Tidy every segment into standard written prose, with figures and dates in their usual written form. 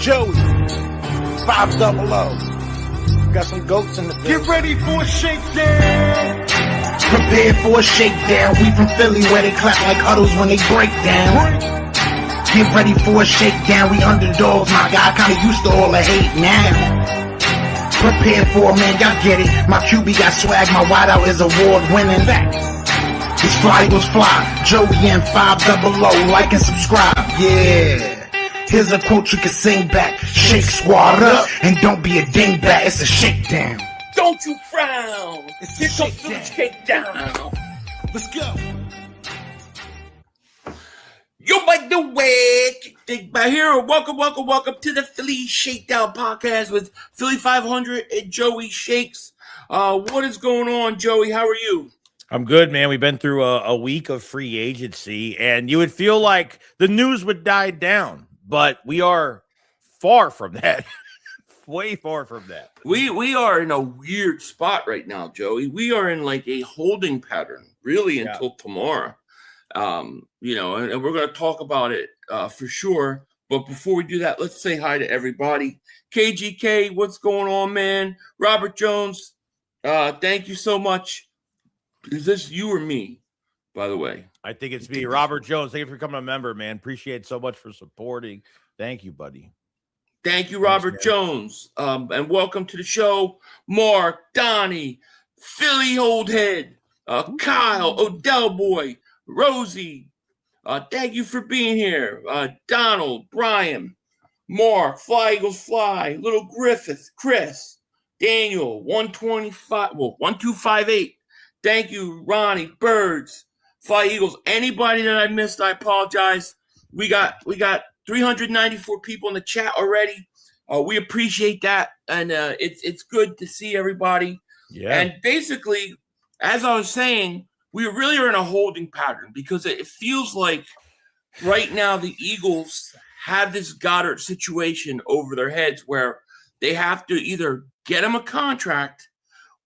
Joey, 500. Got some goats in the building. Get ready for a shakedown. Prepare for a shakedown. We from Philly where they clap like huddles when they break down. Get ready for a shakedown. We underdogs, my guy. Kinda used to all the hate now. Prepare for it, man. Y'all get it. My QB got swag. My wideout is award winning. His fly was fly. Joey and 500. Like and subscribe. Yeah. Here's a quote you can sing back. Shake squad up and don't be a dingbat. It's a shakedown. Don't you frown. It's Here a comes the shakedown. Let's go. You like the way. Think by here. Welcome to the Philly Shakedown Podcast with Philly 500 and Joey Shakes. What is going on, Joey? How are you? I'm good, man. We've been through a week of free agency, and you would feel like the news would die down, but we are far from that. Way far from that. We are in a weird spot right now, Joey. We are in like a holding pattern, really, until tomorrow. And we're going to talk about it for sure. But before we do that, let's say hi to everybody. KGK, what's going on, man? Robert Jones, thank you so much. Is this you or me, by the way? I think it's me, Robert Jones. Thank you for becoming a member, man. Appreciate so much for supporting. Thank you, buddy. Thank you, Robert Jones. And welcome to the show, Mark, Donnie, Philly Oldhead, Kyle, Odell Boy, Rosie. Thank you for being here. Donald, Brian, Mark, Fly Eagles Fly, Little Griffith, Chris, Daniel, 1258. Thank you, Ronnie, Birds, Fly Eagles. Anybody that I missed, I apologize. We got 394 people in the chat already. We appreciate that, and it's good to see everybody. Yeah. And basically, as I was saying, we really are in a holding pattern because it feels like right now the Eagles have this Goedert situation over their heads where they have to either get him a contract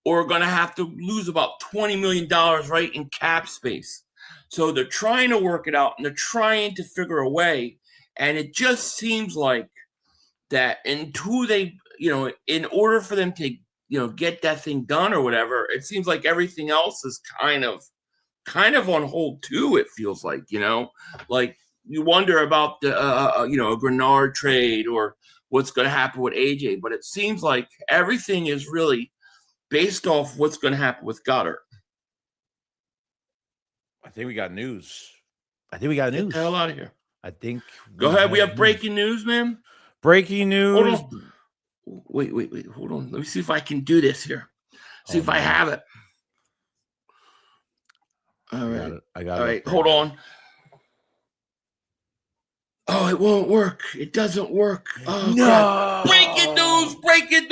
or are going to have to lose about $20 million right in cap space. So they're trying to work it out, and they're trying to figure a way. And it just seems like that until they, in order for them to, get that thing done or whatever, it seems like everything else is kind of on hold too. It feels like, like you wonder about the, a Greenard trade or what's going to happen with AJ. But it seems like everything is really based off what's going to happen with Goedert. I think we got news. Get the hell out of here. I think. Go ahead. We have breaking news, man. Breaking news. Hold on. Wait. Hold on. Let me see if I can do this here. See if I have it. All right. I got it. All right. Hold on. Oh, it won't work. It doesn't work. Oh, no. Crap. Breaking news. Breaking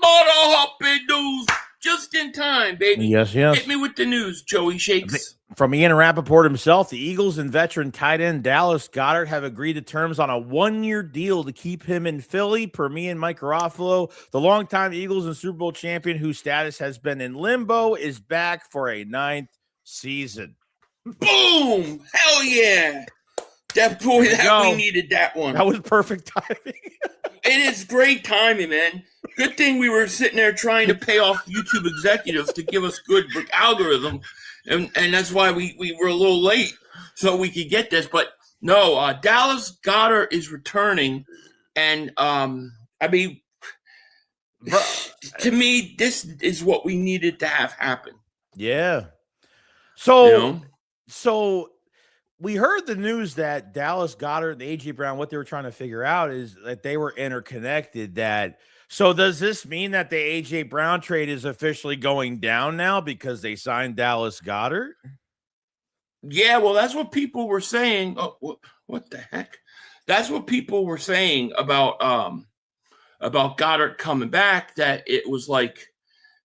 motor hopping news. Just in time, baby. Yes. Hit me with the news, Joey Shakes. From Ian Rappaport himself, the Eagles and veteran tight end Dallas Goedert have agreed to terms on a one-year deal to keep him in Philly. Per me and Mike Garafolo, the longtime Eagles and Super Bowl champion whose status has been in limbo is back for a 9th season. Boom! Hell yeah! We needed that one. That was perfect timing. It is great timing, man. Good thing we were sitting there trying to pay off YouTube executives to give us good algorithm, and that's why we were a little late so we could get this. But no, Dallas Goedert is returning, and to me, this is what we needed to have happen. Yeah. So we heard the news that Dallas Goedert and AJ Brown, what they were trying to figure out is that they were interconnected. So does this mean that the AJ Brown trade is officially going down now because they signed Dallas Goedert? Yeah, well, that's what people were saying. Oh, what the heck? That's what people were saying about Goedert coming back, that it was like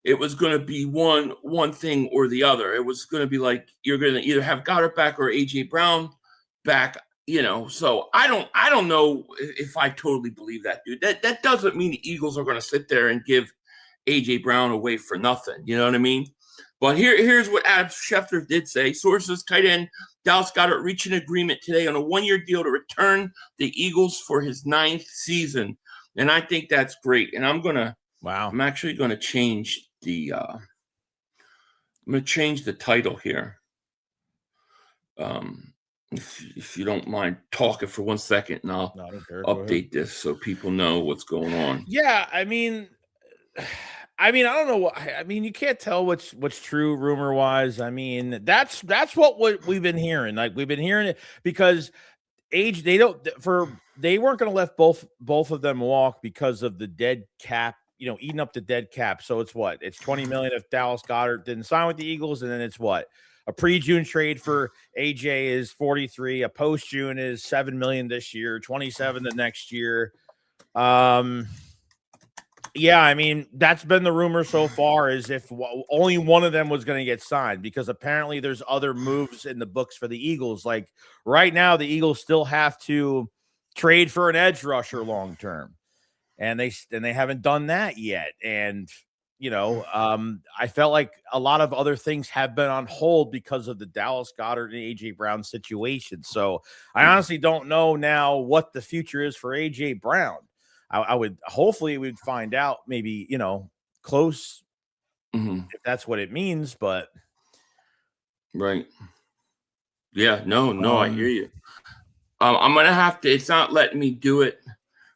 it was going to be one thing or the other. It was going to be like you're going to either have Goedert back or AJ Brown back. So I don't know if I totally believe that, dude. That doesn't mean the Eagles are going to sit there and give AJ Brown away for nothing. You know what I mean? But here's what Adam Schefter did say. Sources, tight end Dallas Goedert reached an agreement today on a 1-year deal to return the Eagles for his 9th season. And I think that's great. And I'm actually going to change the title here. If you don't mind talking for 1 second, and I'll update this so people know what's going on. Yeah, I mean, I don't know. You can't tell what's true rumor wise. I mean, that's what we've been hearing. Like we've been hearing it because they weren't going to let both of them walk because of the dead cap. Eating up the dead cap. So it's $20 million if Dallas Goedert didn't sign with the Eagles, and then it's a pre-June trade for AJ is 43. A post-June is $7 million this year, 27 the next year. Yeah, I mean, that's been the rumor so far, is if only one of them was going to get signed, because apparently there's other moves in the books for the Eagles. Like right now, the Eagles still have to trade for an edge rusher long term, and they haven't done that yet. And I felt like a lot of other things have been on hold because of the Dallas Goedert and AJ Brown situation. So I honestly don't know now what the future is for AJ Brown. I would hopefully we'd find out maybe, close, if that's what it means, but. Right. Yeah, no, I hear you. I'm going to have to, it's not letting me do it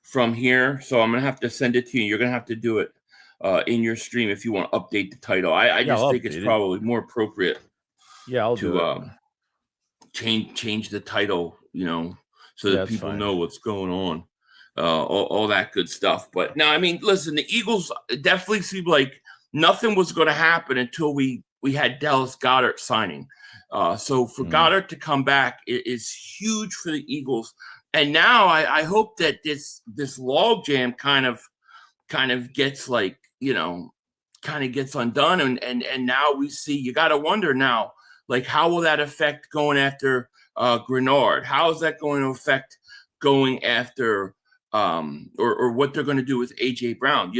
from here. So I'm going to have to send it to you. You're going to have to do it in your stream if you want to update the title. I just think it's probably more appropriate. Yeah, I'll do it. Change the title, so that people know what's going on. All that good stuff. But no, I mean, listen, the Eagles definitely seemed like nothing was going to happen until we had Dallas Goedert signing. So for Goedert to come back is huge for the Eagles. And now I hope that this log jam kind of gets kind of gets undone. And now we see, you got to wonder now, like, how will that affect going after Greenard? How is that going to affect going after or what they're going to do with AJ Brown?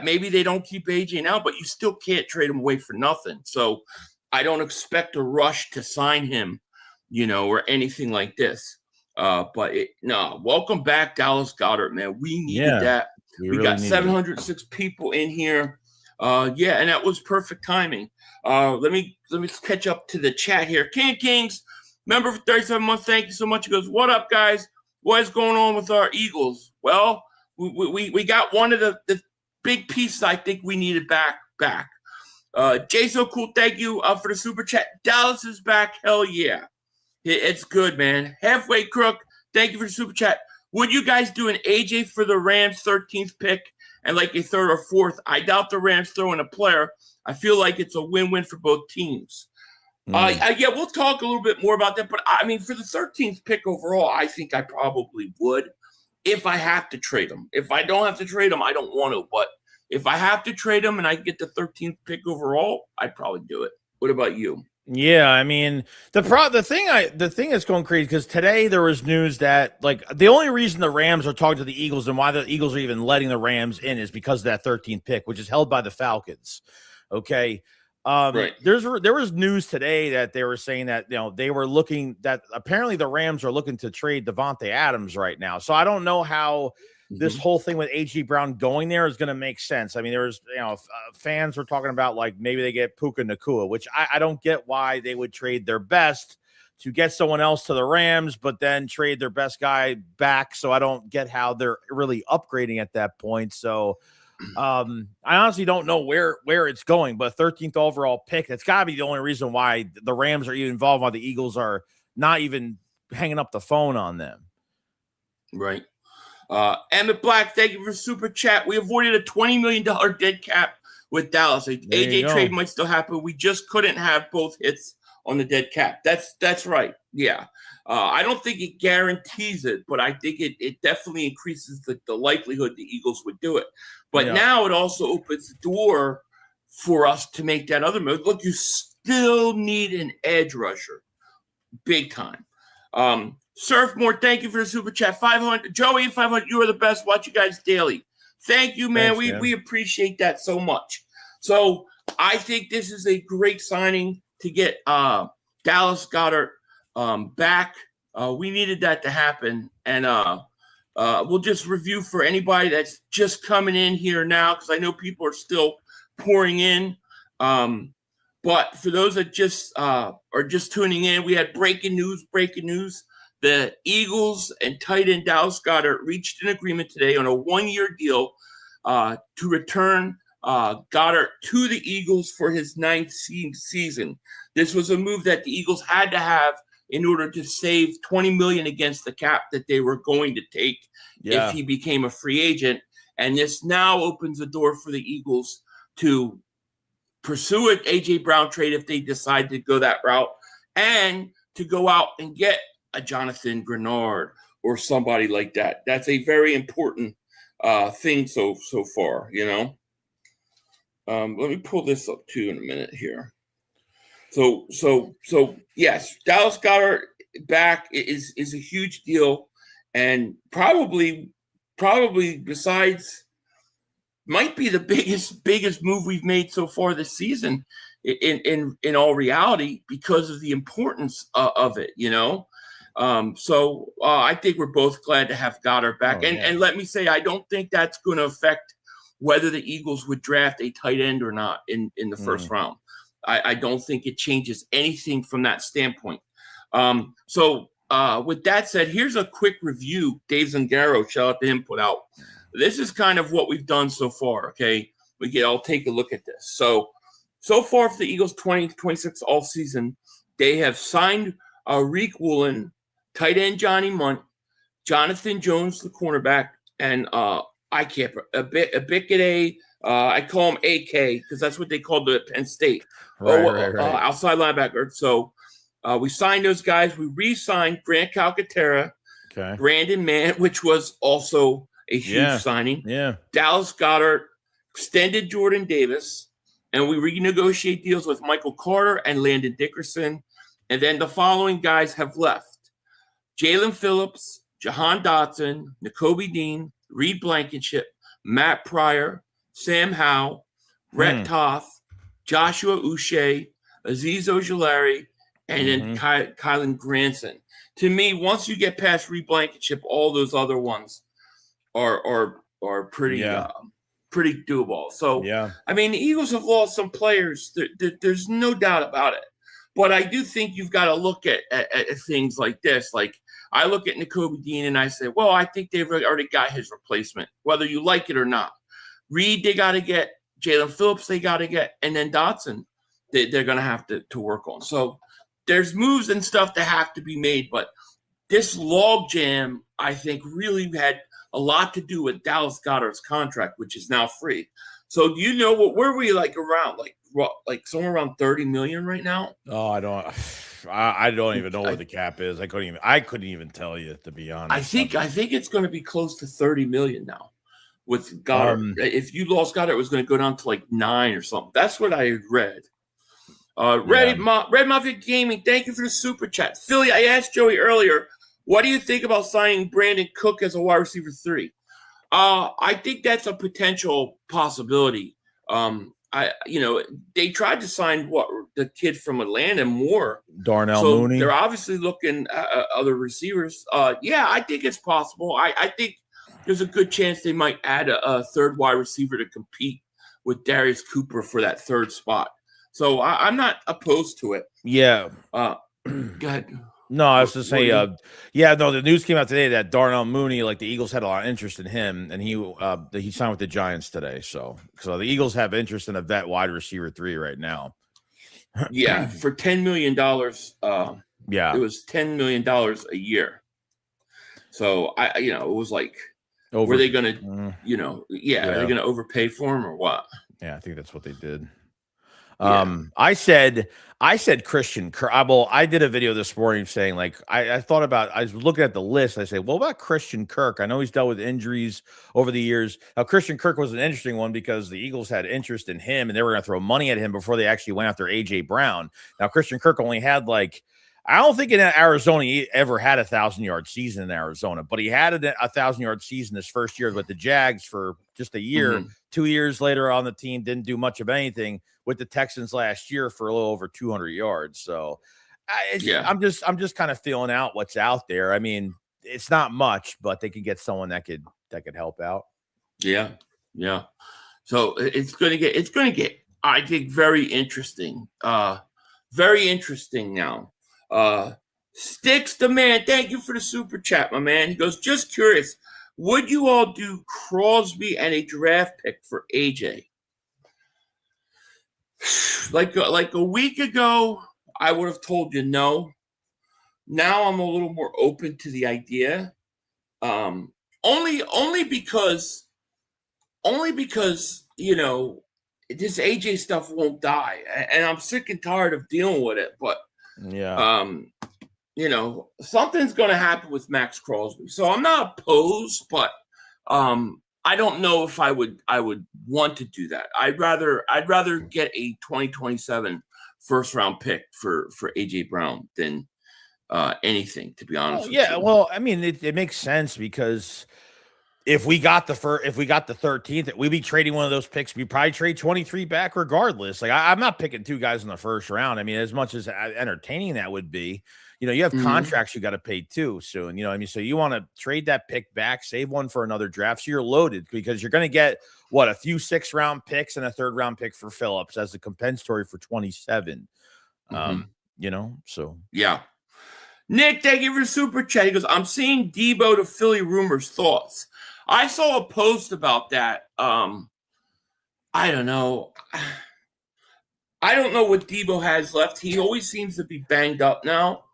Maybe they don't keep AJ now, but you still can't trade him away for nothing. So I don't expect a rush to sign him, or anything like this. Welcome back, Dallas Goedert, man. We needed that. We got 706 people in here. And that was perfect timing. Let me catch up to the chat here. King Kings, member for 37 months. Thank you so much. He goes, what up, guys? What is going on with our Eagles? Well, we got one of the big pieces I think we needed back. Jay So Cool, thank you for the super chat. Dallas is back. Hell yeah. It's good, man. Halfway Crook, thank you for the super chat. Would you guys do an AJ for the Rams 13th pick and like a third or fourth? I doubt the Rams throw in a player. I feel like it's a win-win for both teams. We'll talk a little bit more about that. But, I mean, for the 13th pick overall, I think I probably would if I have to trade them. If I don't have to trade them, I don't want to. But if I have to trade them and I get the 13th pick overall, I'd probably do it. What about you? Yeah, I mean, the thing that's going crazy, because today there was news that, like, the only reason the Rams are talking to the Eagles and why the Eagles are even letting the Rams in is because of that 13th pick, which is held by the Falcons. Okay. Right. There was news today that they were saying that, they were looking that apparently the Rams are looking to trade Devontae Adams right now. So I don't know how this whole thing with AJ Brown going there is going to make sense. I mean, there was, fans were talking about like maybe they get Puka Nacua, which I don't get why they would trade their best to get someone else to the Rams, but then trade their best guy back. So I don't get how they're really upgrading at that point. So I honestly don't know where it's going, but 13th overall pick, that's got to be the only reason why the Rams are even involved, why the Eagles are not even hanging up the phone on them. Right. Emmett Black, thank you for super chat. We avoided a $20 million dead cap with Dallas. AJ trade might still happen. We just couldn't have both hits on the dead cap. That's right. Yeah. I don't think it guarantees it, but I think it definitely increases the likelihood the Eagles would do it. But now it also opens the door for us to make that other move. Look, you still need an edge rusher. Big time. Surfmore, thank you for the super chat. 500. Joey, 500. You are the best. Watch you guys daily. Thank you, man. Thanks, man. We appreciate that so much. So I think this is a great signing to get Dallas Goedert back. We needed that to happen. And we'll just review for anybody that's just coming in here now, because I know people are still pouring in. But for those that just are just tuning in, we had breaking news. The Eagles and tight end Dallas Goedert reached an agreement today on a 1-year deal to return Goedert to the Eagles for his 9th season. This was a move that the Eagles had to have in order to save $20 million against the cap that they were going to take if he became a free agent. And this now opens the door for the Eagles to pursue an A.J. Brown trade if they decide to go that route, and to go out and get a Jonathan Greenard or somebody like that. That's a very important thing so far, you know. Let me pull this up too in a minute here. So yes, Dallas Goedert back is a huge deal, and probably besides, might be the biggest move we've made so far this season in all reality, because of the importance of it, you know. I think we're both glad to have Goedert back. And let me say, I don't think that's going to affect whether the Eagles would draft a tight end or not in the first round. I don't think it changes anything from that standpoint. With that said, here's a quick review Dave Zangaro, shout out to him, put out. This is kind of what we've done so far, okay? I'll take a look at this. So far for the Eagles 2026 offseason, they have signed Reek Woolen, tight end Johnny Munt, Jonathan Jones, the cornerback, and I can't Abikade. I call him AK because that's what they called the Penn State right. Outside linebacker. So we signed those guys. We re-signed Grant Calcaterra, Brandon Mann, which was also a huge signing. Yeah, Dallas Goedert, extended Jordan Davis, and we renegotiate deals with Michael Carter and Landon Dickerson. And then the following guys have left: Jalen Phillips, Jahan Dotson, Nakobe Dean, Reed Blankenship, Matt Pryor, Sam Howell, Brett Toth, Joshua Uche, Azeez Ojulari, and then Kylan Granson. To me, once you get past Reed Blankenship, all those other ones are pretty pretty doable. So, I mean, the Eagles have lost some players. There's no doubt about it. But I do think you've got to look at things like this. Like, I look at Nakobe Dean and I say, well, I think they've already got his replacement, whether you like it or not. Reed, they got to get. Jalen Phillips, they got to get. And then Dotson, they're going to have to work on. So there's moves and stuff that have to be made. But this logjam, I think, really had a lot to do with Dallas Goedert's contract, which is now free. So do you know where we around like somewhere around $30 million right now? Oh, I don't even know what the cap is. I couldn't even tell you, to be honest. I think it's going to be close to $30 million now with Goedert. If you lost Goedert, it was going to go down to like 9 or something. That's what I had read. Red Mafia Gaming, thank you for the super chat. Philly, I asked Joey earlier, what do you think about signing Brandon Cook as a wide receiver 3? I think that's a potential possibility. They tried to sign the kid from Atlanta, Moore, Darnell Mooney. They're obviously looking at other receivers. I think it's possible. I think there's a good chance they might add a third wide receiver to compete with Darius Cooper for that third spot. So I'm not opposed to it. Yeah. Go ahead. No, I was just saying, the news came out today that Darnell Mooney, like the Eagles had a lot of interest in him, and he signed with the Giants today. So the Eagles have interest in a vet wide receiver 3 right now. Yeah, for $10 million. It was $10 million a year. So it was like, were they going to, are they going to overpay for him or what? Yeah, I think that's what they did. I said Christian Kirk. I did a video this morning saying, like, I was looking at the list. I say, what about Christian Kirk? I know he's dealt with injuries over the years. Now, Christian Kirk was an interesting one because the Eagles had interest in him and they were going to throw money at him before they actually went after A.J. Brown. Now, Christian Kirk only had I don't think in Arizona he ever had a 1,000-yard season in Arizona, but he had a 1,000-yard season his first year with the Jags for just a year. 2 years later on the team, didn't do much of anything with the Texans last year for a little over 200 yards. So I'm just kind of feeling out what's out there. I mean, it's not much, but they could get someone that could help out. Yeah. So it's going to get, I think, very interesting. Very interesting now. Sticks the man. Thank you for the super chat, my man. He goes, just curious, would you all do Crosby and a draft pick for AJ? Like a week ago, I would have told you no. Now I'm a little more open to the idea. Only because you know, this AJ stuff won't die, and I'm sick and tired of dealing with it. But you know, something's going to happen with Max Crosby, so I'm not opposed, but I don't know if I would want to do that. I'd rather get a 2027 first round pick for AJ Brown than anything, to be honest. With you. Well, I mean, it makes sense because if we got the 13th, we'd be trading one of those picks. We'd probably trade 23 back regardless. Like I'm not picking two guys in the first round. I mean, as much as entertaining that would be, you know, you have contracts you got to pay too soon. You know what I mean? So you want to trade that pick back, save one for another draft. So you're loaded because you're going to get a few 6th round picks and a 3rd round pick for Phillips as a compensatory for 27. You know, so yeah. Nick, thank you for the super chat. He goes, I'm seeing Debo to Philly rumors. Thoughts? I saw a post about that. I don't know. I don't know what Debo has left. He always seems to be banged up now.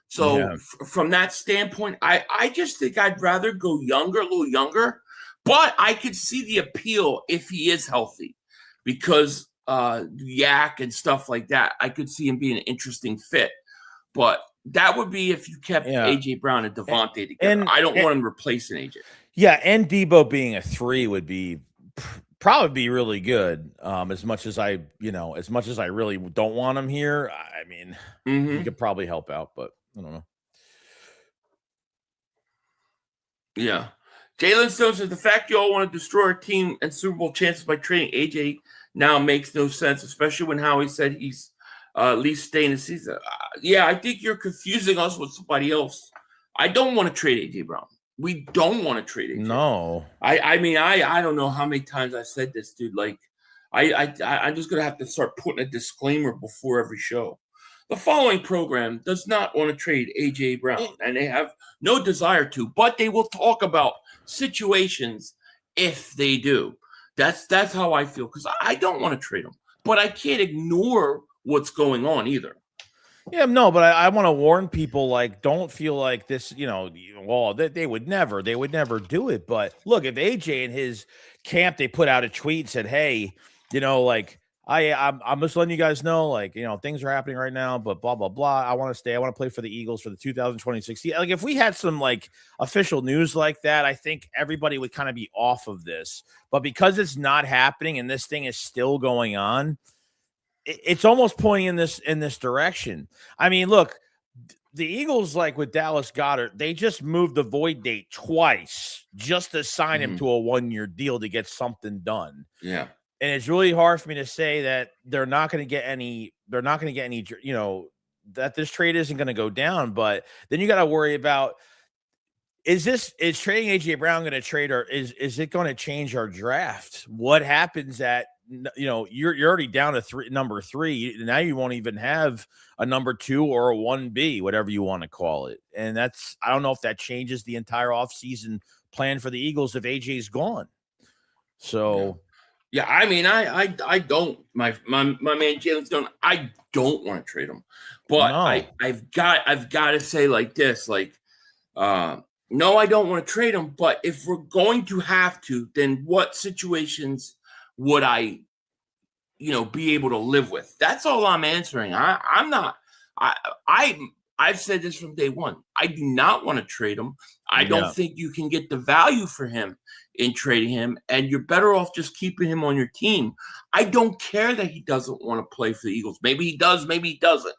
So from that standpoint, I just think I'd rather go a little younger. But I could see the appeal if he is healthy because yak and stuff like that. I could see him being an interesting fit. But that would be if you kept A.J. Brown and Devontae together. I don't want him replacing A.J. Yeah, and Debo being a 3 would be probably be really good. As much as I really don't want him here, I mean, he could probably help out, but I don't know. Yeah. Jalen Stone says the fact you all want to destroy our team and Super Bowl chances by trading AJ now makes no sense, especially when Howie said he's at least staying the season. I think you're confusing us with somebody else. I don't want to trade AJ Brown. We don't want to trade AJ. No. I mean, I don't know how many times I said this, dude. Like, I'm just gonna have to start putting a disclaimer before every show. The following program does not want to trade AJ Brown, and they have no desire to, but they will talk about situations if they do. That's how I feel, because I don't want to trade him, but I can't ignore what's going on either. Yeah, no, but I want to warn people, like, don't feel like this, they would never do it. But look, if AJ in his camp, they put out a tweet, said, hey, I'm just letting you guys know, things are happening right now, but blah, blah, blah. I want to stay. I want to play for the Eagles for the 2026 season. Like, if we had some official news like that, I think everybody would kind of be off of this. But because it's not happening and this thing is still going on, it's almost pointing in this direction. I mean, look, the Eagles, like with Dallas Goedert, they just moved the void date twice just to sign him to a 1-year deal to get something done. Yeah. And it's really hard for me to say that they're not going to get any, that this trade isn't going to go down. But then you got to worry about, is trading AJ Brown going to trade, or is it going to change our draft? What happens at, you're already down to number 3. Now you won't even have a number 2 or a 1B, whatever you want to call it. And I don't know if that changes the entire offseason plan for the Eagles if AJ's gone. So, yeah, I mean, I don't, my man Jalen Stone, I don't want to trade him, but no. I've got to say like this, no, I don't want to trade him, but if we're going to have to, then what situations would I, be able to live with? That's all I'm answering. I've said this from day one. I do not want to trade him. I don't think you can get the value for him in trading him, and you're better off just keeping him on your team. I don't care that he doesn't want to play for the Eagles. Maybe he does, maybe he doesn't.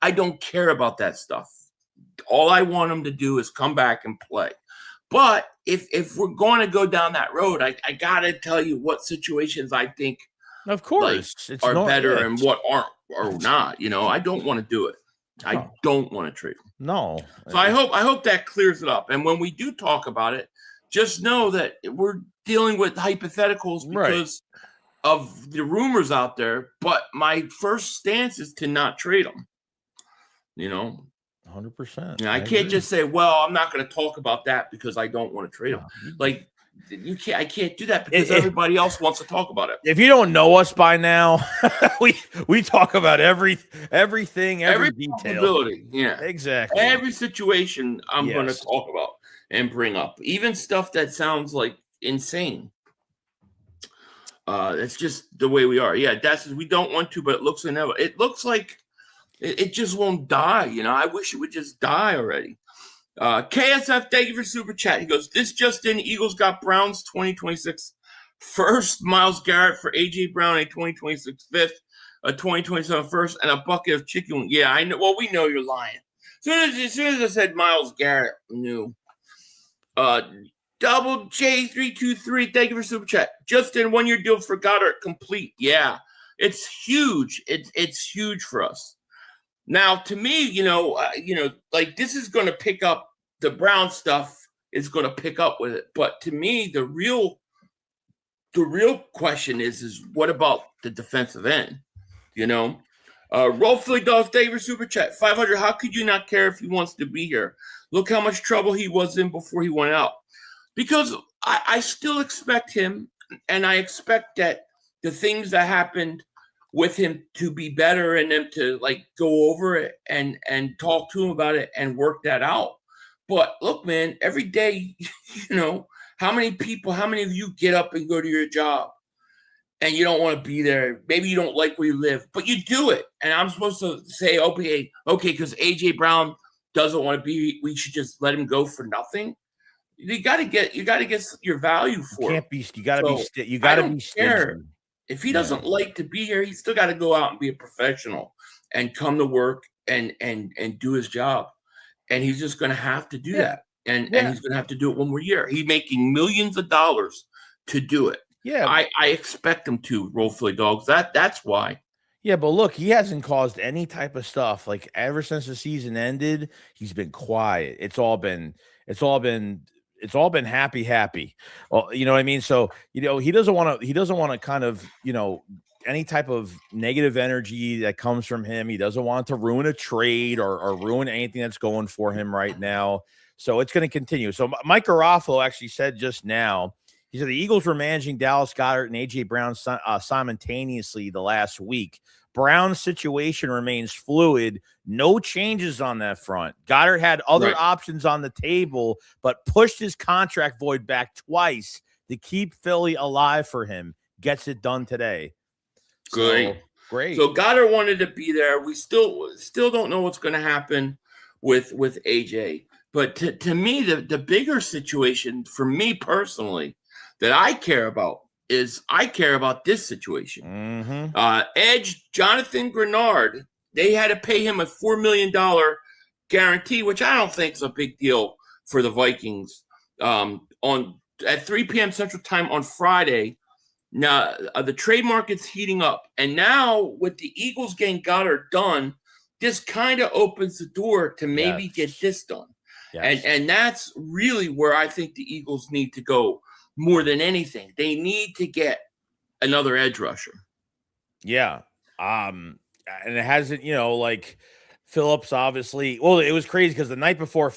I don't care about that stuff. All I want him to do is come back and play. But if we're going to go down that road, I got to tell you what situations I think, of course, are better and what aren't or not. I don't want to do it. I don't want to trade them. No. So I hope that clears it up. And when we do talk about it, just know that we're dealing with hypotheticals because of the rumors out there. But my first stance is to not trade them. 100%. I can't just say, well, I'm not going to talk about that because I don't want to trade them. Like, I can't do that because everybody else wants to talk about it. If you don't know us by now, we talk about everything, every detail. Yeah, exactly. Every situation I'm going to talk about and bring up, even stuff that sounds like insane. It's just the way we are. Yeah, we don't want to, but it looks inevitable. It looks like it just won't die. I wish it would just die already. KSF, thank you for super chat. He goes, this just in, Eagles got Browns 2026 first, Myles Garrett for AJ Brown, a 2026 fifth, a 2027 first, and a bucket of chicken. Yeah, I know. Well, we know you're lying. As soon as I said Myles Garrett, knew. Double J323, thank you for super chat. Just in, 1 year deal for Goddard complete. Yeah, it's huge. It's huge for us. Now, to me, like this is going to pick up. The Brown stuff is going to pick up with it. But to me, the real question is what about the defensive end? Roll Philly Dogs, David Super Chat, 500. How could you not care if he wants to be here? Look how much trouble he was in before he went out. Because I still expect him, and I expect that the things that happened with him to be better and them to like go over it and talk to him about it and work that out. But look, man, every day, how many of you get up and go to your job and you don't want to be there? Maybe you don't like where you live, but you do it. And I'm supposed to say, okay, because AJ Brown doesn't want to be, we should just let him go for nothing. You got to get your value for it. You got to be stingy. If he doesn't like to be here, he's still got to go out and be a professional and come to work and do his job. And he's just going to have to do that. And he's going to have to do it 1 more year. He's making millions of dollars to do it. Yeah. I expect him to, Roll Philly Dogs. That's why. Yeah, but look, he hasn't caused any type of stuff. Like ever since the season ended, he's been quiet. It's all been happy. Well, you know what I mean? So, he doesn't want to kind of, any type of negative energy that comes from him. He doesn't want to ruin a trade or ruin anything that's going for him right now. So it's going to continue. So Mike Garafolo actually said just now, he said the Eagles were managing Dallas Goedert and AJ Brown simultaneously the last week. Brown's situation remains fluid. No changes on that front. Goddard had other options on the table, but pushed his contract void back twice to keep Philly alive for him. Gets it done today. Great. So Goddard wanted to be there. We still don't know what's going to happen with AJ. But to me, the bigger situation for me personally that I care about is I care about this situation. Mm-hmm. Edge, Jonathan Greenard, they had to pay him a $4 million guarantee, which I don't think is a big deal for the Vikings. At 3 p.m. Central Time on Friday. Now, the trade market's heating up. And now with the Eagles getting Goddard done, this kind of opens the door to maybe get this done. Yes. And that's really where I think the Eagles need to go more than anything. They need to get another edge rusher. Yeah. And it hasn't, like Phillips obviously. Well, it was crazy because the night before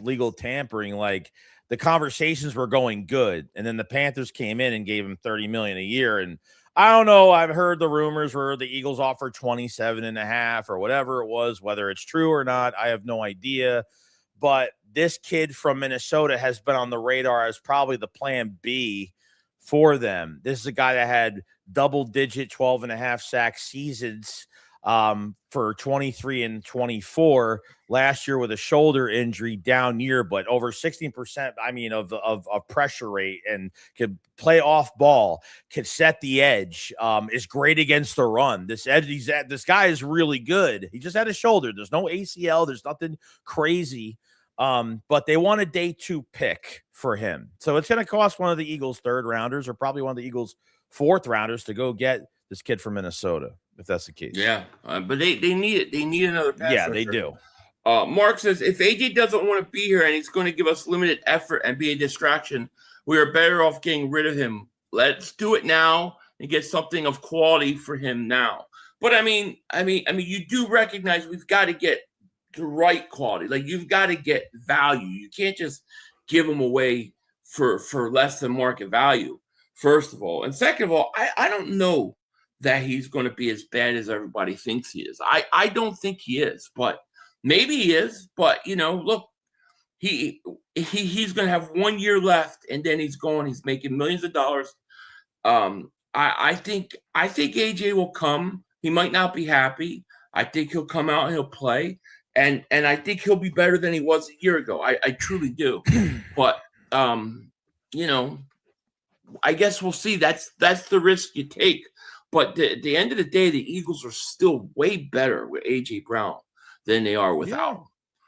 legal tampering, like the conversations were going good. And then the Panthers came in and gave him $30 million a year. And I don't know. I've heard the rumors where the Eagles offered 27.5 or whatever it was, whether it's true or not. I have no idea. But this kid from Minnesota has been on the radar as probably the plan B for them. This is a guy that had double-digit 12.5 sack seasons for 23 and 24 last year with a shoulder injury down year, but over 16%, of pressure rate, and could play off ball, could set the edge, is great against the run. This guy is really good. He just had a shoulder. There's no ACL. There's nothing crazy. But they want a day 2 pick for him. So it's going to cost one of the Eagles' 3rd rounders or probably one of the Eagles' 4th rounders to go get this kid from Minnesota, if that's the case. Yeah, but they need it. They need another pass Yeah, rusher. they do. Mark says, if AJ doesn't want to be here and he's going to give us limited effort and be a distraction, we are better off getting rid of him. Let's do it now and get something of quality for him now. But I mean, you do recognize we've got to get the right quality. Like, you've got to get value. You can't just give him away for less than market value, first of all. And second of all, I don't know that he's going to be as bad as everybody thinks he is. I don't think he is, but maybe he is. But, look, he's going to have 1 year left, and then he's going. He's making millions of dollars. I think AJ will come. He might not be happy. I think he'll come out and he'll play. And I think he'll be better than he was a year ago. I truly do. But, I guess we'll see. That's the risk you take. But at the end of the day, the Eagles are still way better with A.J. Brown than they are without him.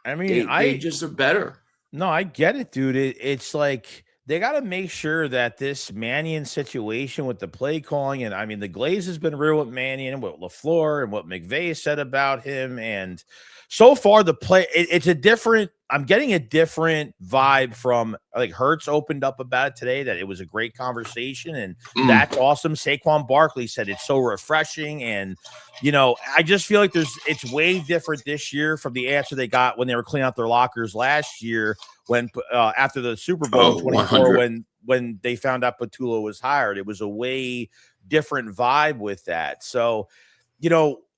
I mean, they just are better. No, I get it, dude. It's like they got to make sure that this Mannion situation with the play calling, and I mean, the Glaze has been real with Mannion and what LaFleur and what McVay said about him. And so far, the play, it's a different, I'm getting a different vibe from, like, Hurts opened up about it today, that it was a great conversation, and that's awesome. Saquon Barkley said it's so refreshing. And, I just feel like it's way different this year from the answer they got when they were cleaning out their lockers last year when after the Super Bowl 24, when they found out Patullo was hired. It was a way different vibe with that. So,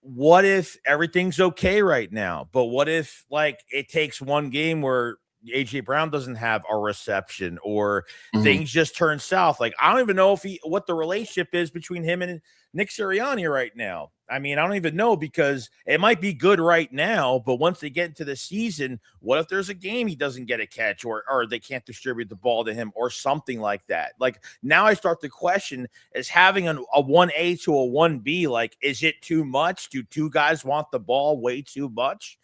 what if everything's okay right now? But what if, like, it takes one game where AJ Brown doesn't have a reception or things just turn south? Like, I don't even know what the relationship is between him and Nick Sirianni right now. I mean, I don't even know, because it might be good right now, but once they get into the season, what if there's a game he doesn't get a catch or they can't distribute the ball to him or something like that? Like, now I start to question, is having a 1A to a 1B, like, is it too much? Do two guys want the ball way too much?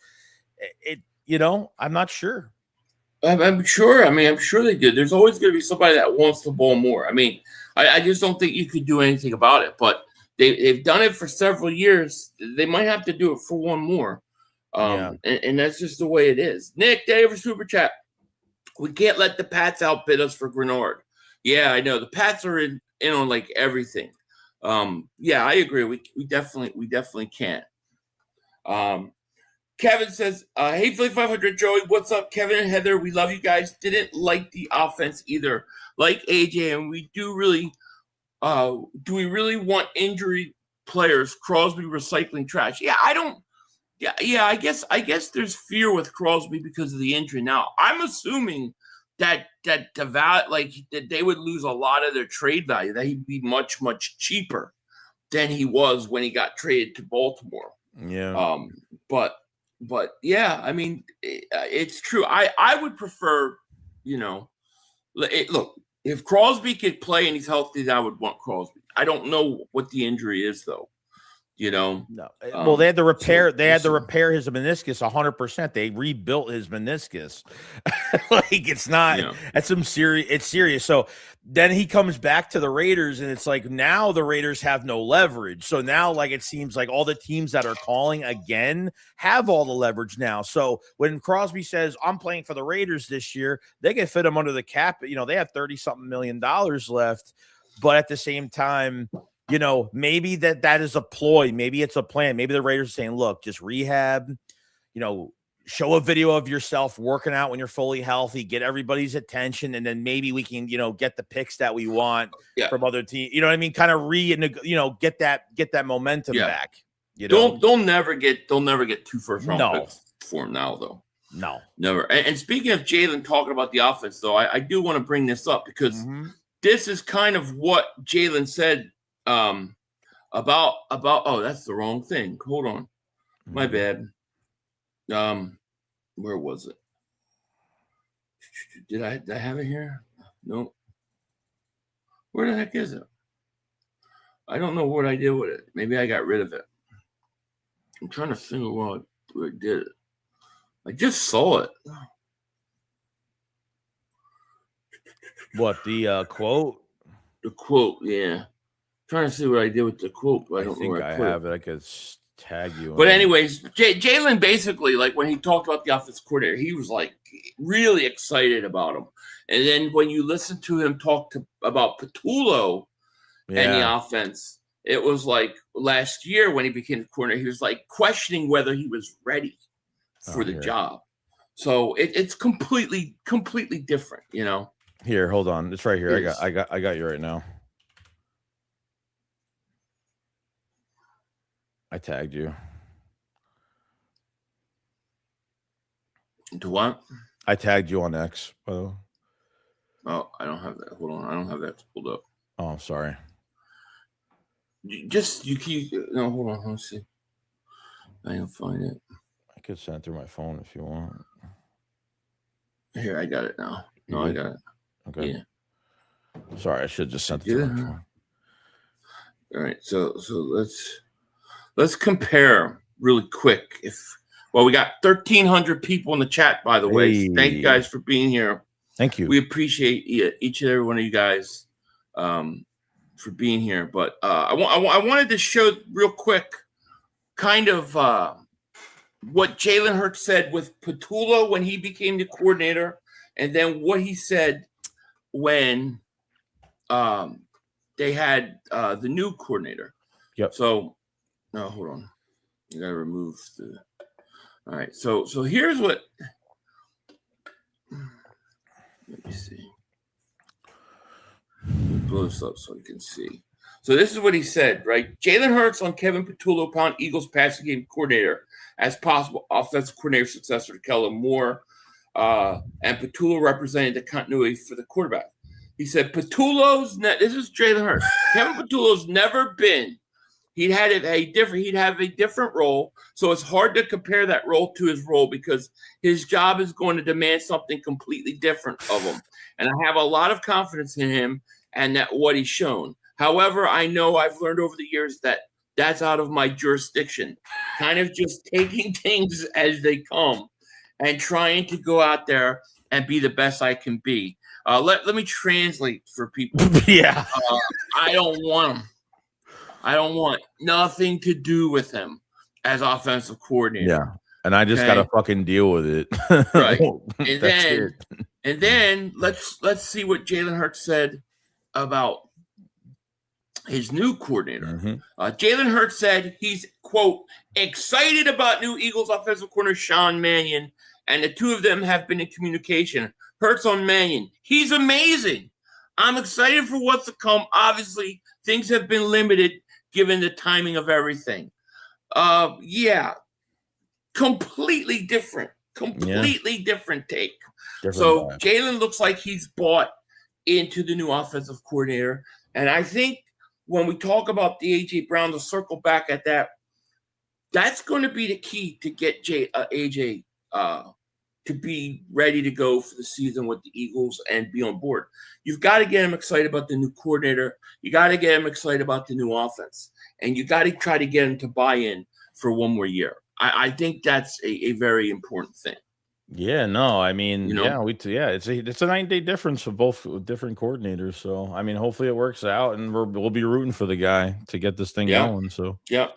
I'm not sure. I'm sure. I'm sure they do. There's always going to be somebody that wants the ball more. I just don't think you could do anything about it, but they've done it for several years. They might have to do it for one more. And that's just the way it is. Nick, thank you for Super Chat. We can't let the Pats outbid us for Greenard. Yeah, I know. The Pats are in on, like, everything. Yeah, I agree. We definitely can't. Kevin says, hey, Philly 500, Joey, what's up? Kevin and Heather, we love you guys. Didn't like the offense either. Like AJ, and we do we really want injury players? Crosby recycling trash. Yeah, I don't. Yeah. I guess there's fear with Crosby because of the injury. Now, I'm assuming that that they would lose a lot of their trade value. That he'd be much, much cheaper than he was when he got traded to Baltimore. Yeah. But yeah, it's true. I would prefer, look, if Crosby could play and he's healthy, I would want Crosby. I don't know what the injury is, though. No. Well, they had to repair. They had to repair his meniscus 100%. They rebuilt his meniscus. Like, it's not. That's some serious. It's serious. So then he comes back to the Raiders, and it's like, now the Raiders have no leverage. So now, like, it seems like all the teams that are calling again have all the leverage now. So when Crosby says, I'm playing for the Raiders this year, they can fit him under the cap. They have $30-something million left, but at the same time, maybe that is a ploy. Maybe it's a plan. Maybe the Raiders are saying, look, just rehab, show a video of yourself working out when you're fully healthy, get everybody's attention, and then maybe we can, get the picks that we want from other teams. You know what I mean? Kind of get that momentum back. They'll never get 2 first-round picks for him now, though. No. Never. And speaking of Jalen talking about the offense, though, I do want to bring this up because this is kind of what Jalen said about that's the wrong thing. Hold on. My bad. Where was it? Did I have it here? No. Where the heck is it? I don't know what I did with it. Maybe I got rid of it. I'm trying to figure out where I did it. I just saw it. What, the quote? The quote, yeah. I'm trying to see what I did with the quote, but I don't think know where I have it. I could tag you. But anyways, Jalen basically, like when he talked about the offensive coordinator, he was like really excited about him. And then when you listen to him talk about Patullo and the offense, it was like last year when he became the coordinator, he was like questioning whether he was ready for the job. So it's completely different, you know. Here, hold on. It's right here. I got you right now. I tagged you. To what? I tagged you on X. Oh, I don't have that. Hold on. I don't have that pulled up. Oh, I'm sorry. You keep. No, hold on. Let's see. I can find it. I could send it through my phone if you want. Here, I got it now. No, I got it. Okay. Yeah. Sorry, I should just send it to my phone. All right. So let's compare really quick. We got 1,300 people in the chat, by the way. Thank you guys for being here. Thank you. We appreciate each and every one of you guys for being here. But I wanted to show real quick kind of what Jalen Hurts said with Patullo when he became the coordinator, and then what he said when they had the new coordinator. Yep. So, no, hold on. You got to remove the. All right. So here's what. Let me see. Blow this up so you can see. So this is what he said, right? Jalen Hurts on Kevin Patullo upon Eagles passing game coordinator as possible offensive coordinator successor to Kellen Moore. And Patullo represented the continuity for the quarterback. He said this is Jalen Hurts. Kevin Patullo's never been. He'd have a different role. So it's hard to compare that role to his role because his job is going to demand something completely different of him. And I have a lot of confidence in him and that what he's shown. However, I know I've learned over the years that that's out of my jurisdiction, kind of just taking things as they come and trying to go out there and be the best I can be. Let me translate for people. Yeah. I don't want him. I don't want nothing to do with him as offensive coordinator. Yeah. And I just got to fucking deal with it. Right. And then let's see what Jalen Hurts said about his new coordinator. Mm-hmm. Jalen Hurts said he's, quote, excited about new Eagles offensive coordinator Sean Mannion, and the two of them have been in communication. Hurts on Mannion. He's amazing. I'm excited for what's to come. Obviously, things have been limited given the timing of everything. Yeah. Completely different take. So Jalen looks like he's bought into the new offensive coordinator. And I think when we talk about the A.J. Brown, to circle back at that, that's going to be the key to get A.J. To be ready to go for the season with the Eagles and be on board. You've got to get him excited about the new coordinator. You got to get him excited about the new offense. And you got to try to get him to buy in for one more year. I think that's a very important thing. Yeah, no, I mean, You know? it's a 9-day difference of both different coordinators. So, I mean, hopefully it works out, and we'll be rooting for the guy to get this thing going. So, yeah,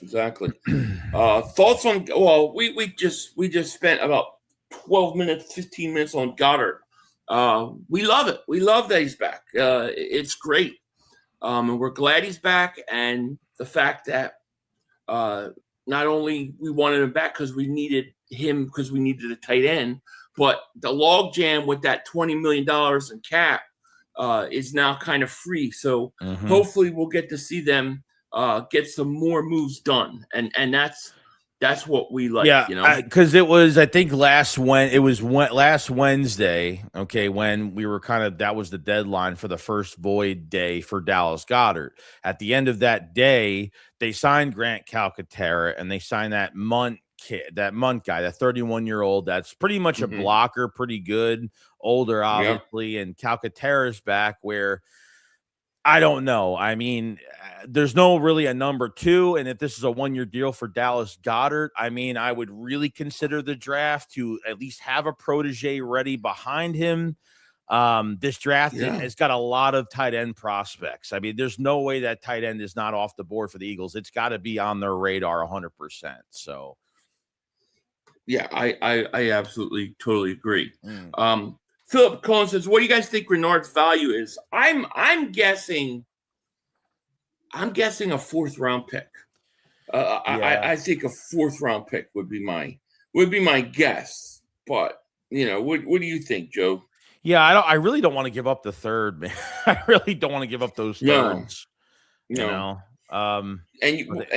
exactly. Thoughts on? Well, we just spent about 12 minutes, 15 minutes on Goedert. We love it. We love that he's back. It's great, and we're glad he's back. And the fact that not only we wanted him back because we needed him because we needed a tight end, but the log jam with that $20 million in cap is now kind of free. So hopefully we'll get to see them get some more moves done, and that's what we like. Yeah, you know, because it was, I think last Wednesday, okay, when we were that was the deadline for the first void day for Dallas Goedert. At the end of that day, they signed Grant Calcaterra and they signed that Munt guy, that 31-year-old that's pretty much a blocker, pretty good, older obviously, and Calcaterra's back where I don't know. I mean, there's no really a number two. And if this is a 1-year deal for Dallas Goedert, I mean, I would really consider the draft to at least have a protege ready behind him. This draft has got a lot of tight end prospects. I mean, there's no way that tight end is not off the board for the Eagles. It's got to be on their radar 100%. So, yeah, I absolutely totally agree. Philip Cohen says, "What do you guys think Greenard's value is?" I'm guessing a fourth round pick. I think a fourth round pick would be my guess. But what do you think, Joe? Yeah, I really don't want to give up the third, man. I really don't want to give up those thirds. No. And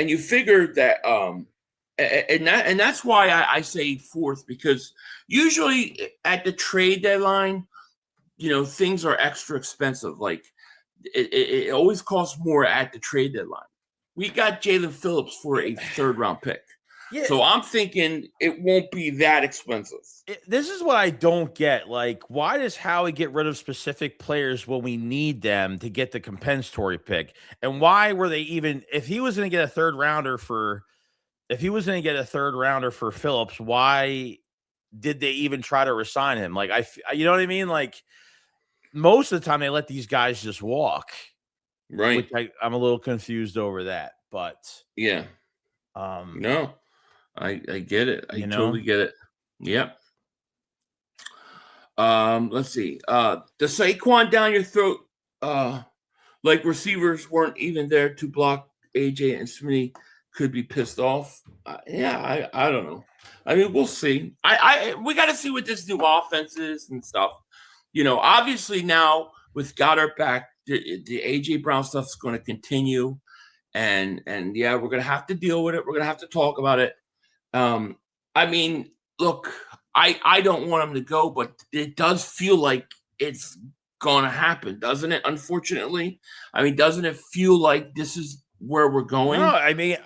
you figure that and that's why I say fourth, because usually at the trade deadline, things are extra expensive. Like it always costs more at the trade deadline. We got Jalen Phillips for a third round pick. Yeah. So I'm thinking it won't be that expensive. This is what I don't get. Like, why does Howie get rid of specific players when we need them to get the compensatory pick? And why were they even, if he was going to get a third rounder for Phillips, why did they even try to resign him? Like, you know what I mean? Like, most of the time they let these guys just walk. Right. Which I'm a little confused over that, but yeah. No. I get it. I totally get it. Yep. Let's see. The Saquon down your throat, like receivers weren't even there to block AJ and Smitty, could be pissed off. I don't know. I mean, we'll see. We got to see what this new offense is and stuff. Obviously now with Goedert back, the AJ Brown stuff is going to continue, and yeah, we're going to have to deal with it. We're going to have to talk about it. I mean, look, I don't want him to go, but it does feel like it's going to happen, doesn't it? Unfortunately, I mean, doesn't it feel like this is where we're going? No, I mean,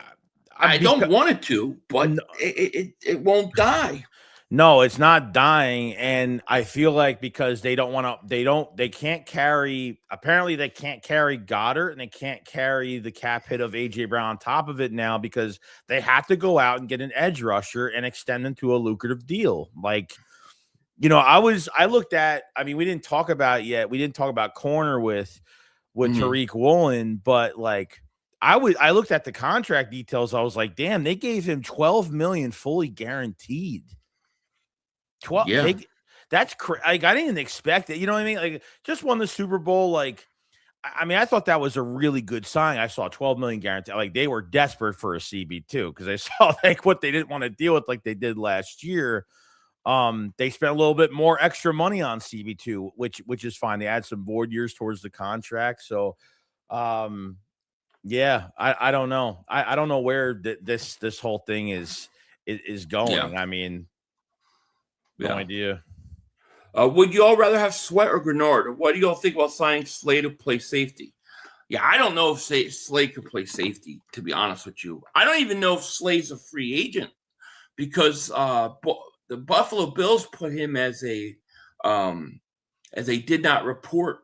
I don't want it to, but it won't die. No, it's not dying, and I feel like because they can't carry. Apparently, they can't carry Goedert, and they can't carry the cap hit of AJ Brown on top of it now because they have to go out and get an edge rusher and extend them to a lucrative deal. Like, I looked at. I mean, we didn't talk about it yet. We didn't talk about corner with Tariq Woolen, but like I looked at the contract details. I was like, damn, they gave him $12 million fully guaranteed. 12. Yeah. That's like, I didn't even expect it. You know what I mean? Like, just won the Super Bowl. Like, I mean, I thought that was a really good sign. I saw 12 million guarantee. Like, they were desperate for a CB2 because I saw like what they didn't want to deal with, like they did last year. They spent a little bit more extra money on CB2, which is fine. They add some void years towards the contract. So, yeah, I don't know. I don't know where this whole thing is going. Yeah. I mean. No idea. Would you all rather have Sweat or Greenard? What do you all think about signing Slay to play safety? Yeah, I don't know if Slay could play safety, to be honest with you. I don't even know if Slay's a free agent because the Buffalo Bills put him as a did not report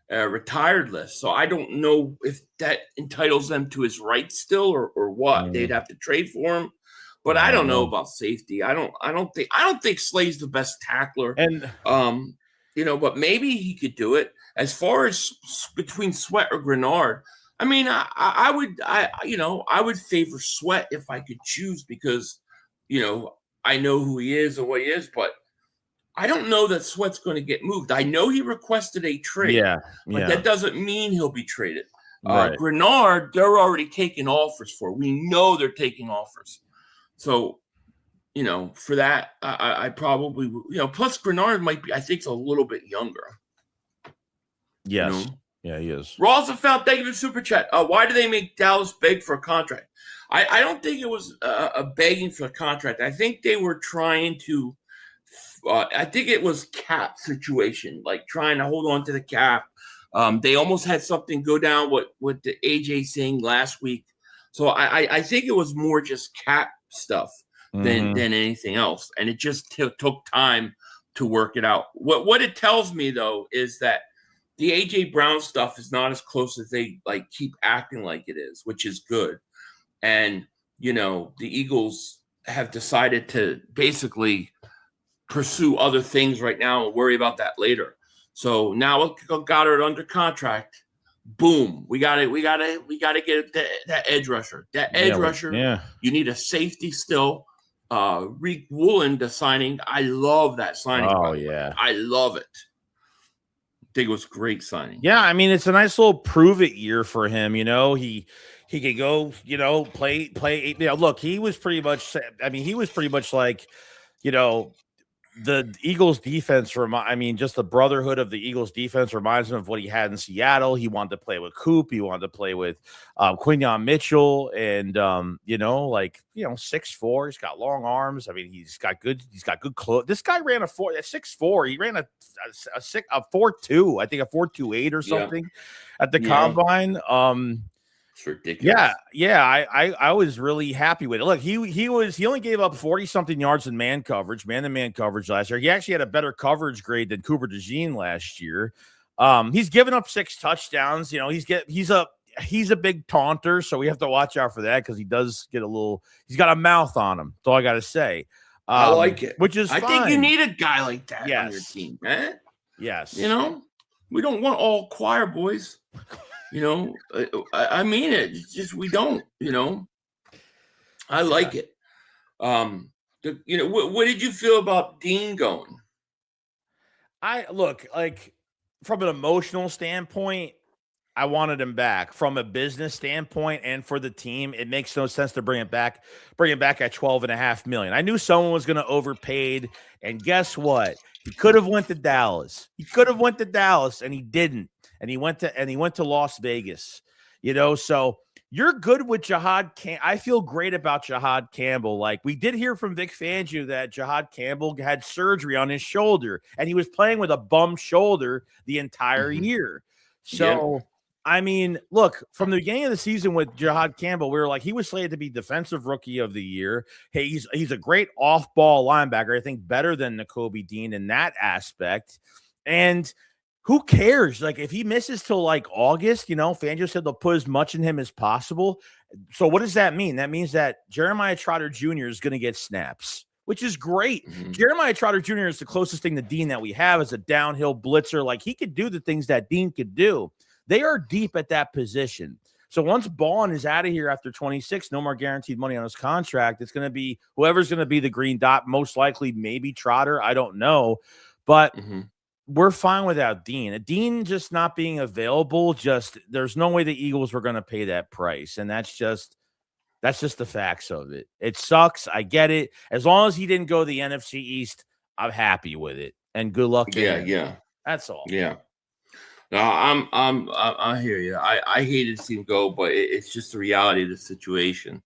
retired list. So I don't know if that entitles them to his rights still or what. Mm-hmm. They'd have to trade for him. But I don't know about safety. I don't think Slay's the best tackler. And but maybe he could do it. As far as between Sweat or Greenard, I mean, I would favor Sweat if I could choose because, I know who he is or what he is, but I don't know that Sweat's going to get moved. I know he requested a trade, but that doesn't mean he'll be traded. Right. Greenard, they're already taking offers for. We know they're taking offers. So, for that, I probably, plus Greenard might be, I think, a little bit younger. Yes. Yeah, he is. Rosenfeld, thank you for super chat. Why do they make Dallas beg for a contract? I don't think it was a begging for a contract. I think they were trying to, I think it was cap situation, like trying to hold on to the cap. They almost had something go down with the AJ saying last week. So I think it was more just cap stuff than anything else, and it just took time to work it out. What it tells me though is that the AJ Brown stuff is not as close as they like keep acting like it is, which is good. And the Eagles have decided to basically pursue other things right now and worry about that later. So now with Goedert under contract, boom, we got to get that edge rusher. That edge rusher. Yeah. You need a safety still. Reek Woolen, the signing. I love that signing. Oh yeah, I love it. I think it was a great signing. Yeah, I mean, it's a nice little prove it year for him. You know, he could go, play. Look, he was pretty much. I mean, he was pretty much like, the Eagles defense, just the brotherhood of the Eagles defense reminds him of what he had in Seattle. He wanted to play with Coop. He wanted to play with Quinyon Mitchell, and 6'4". He's got long arms. I mean, he's got good clothes. This guy ran at 6'4". He ran a 4'2", I think a 4'2'8" or something at the combine. It's ridiculous. Yeah. I was really happy with it. Look, he only gave up 40-something yards in man-to-man coverage last year. He actually had a better coverage grade than Cooper DeJean last year. He's given up 6 touchdowns. He's a big taunter, so we have to watch out for that because he does get he's got a mouth on him. That's all I got to say. I like it. Which is I fine. think you need a guy like that on your team, man. Yes. We don't want all choir boys. I mean it. It's just we don't. I like it. What did you feel about Dean going? From an emotional standpoint, I wanted him back. From a business standpoint and for the team, it makes no sense to bring him back at $12.5 million. I knew someone was going to overpaid, and guess what? He could have went to Dallas. And he didn't. And he went to Las Vegas. So you're good with Jihad. I feel great about Jihad Campbell. Like, we did hear from Vic Fangio that Jihad Campbell had surgery on his shoulder, and he was playing with a bum shoulder the entire year. So, I mean, look, from the beginning of the season with Jihad Campbell, we were like, he was slated to be Defensive Rookie of the Year. Hey, he's a great off-ball linebacker. I think better than Nakobe Dean in that aspect. And who cares? Like, if he misses till August, Fangio said they'll put as much in him as possible. So what does that mean? That means that Jeremiah Trotter Jr. is going to get snaps, which is great. Mm-hmm. Jeremiah Trotter Jr. is the closest thing to Dean that we have as a downhill blitzer. Like, he could do the things that Dean could do. They are deep at that position. So once Bond is out of here after 26, no more guaranteed money on his contract, it's going to be whoever's going to be the green dot, most likely maybe Trotter. I don't know. But we're fine without Dean. Dean just not being available, there's no way the Eagles were going to pay that price. And that's just the facts of it. It sucks. I get it. As long as he didn't go to the NFC East, I'm happy with it. And good luck to him. Yeah. That's all. Yeah. No, I hear you. I hated to see him go, but it's just the reality of the situation.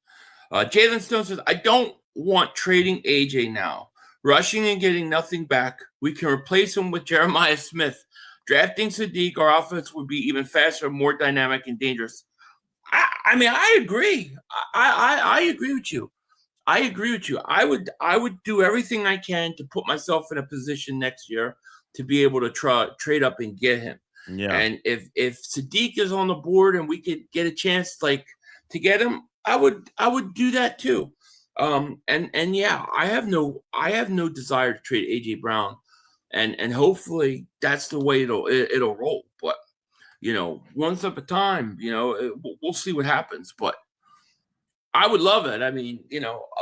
Jalen Stone says, I don't want trading AJ now. Rushing and getting nothing back. We can replace him with Jeremiah Smith. Drafting Sadiq, our offense would be even faster, more dynamic, and dangerous. I mean, I agree. I agree with you. I would do everything I can to put myself in a position next year to be able to trade up and get him. Yeah. And if Sadiq is on the board and we could get a chance to get him, I would do that too. I have no desire to trade AJ Brown, and hopefully that's the way it'll roll. But one step at a time. We'll see what happens. But I would love it. I mean,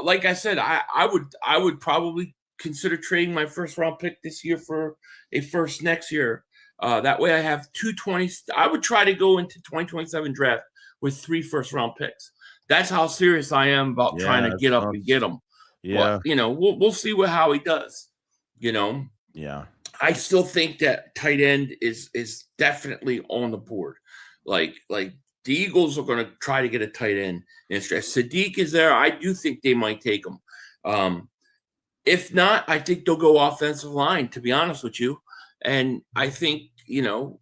like I said, I would probably consider trading my first round pick this year for a first next year. That way I have 220. I would try to go into 2027 draft with 3 first round picks. That's how serious I am about trying to get up and get him. Yeah. But, we'll see how he does, Yeah. I still think that tight end is definitely on the board. Like the Eagles are going to try to get a tight end. And Sadiq is there. I do think they might take him. If not, I think they'll go offensive line, to be honest with you. And I think, you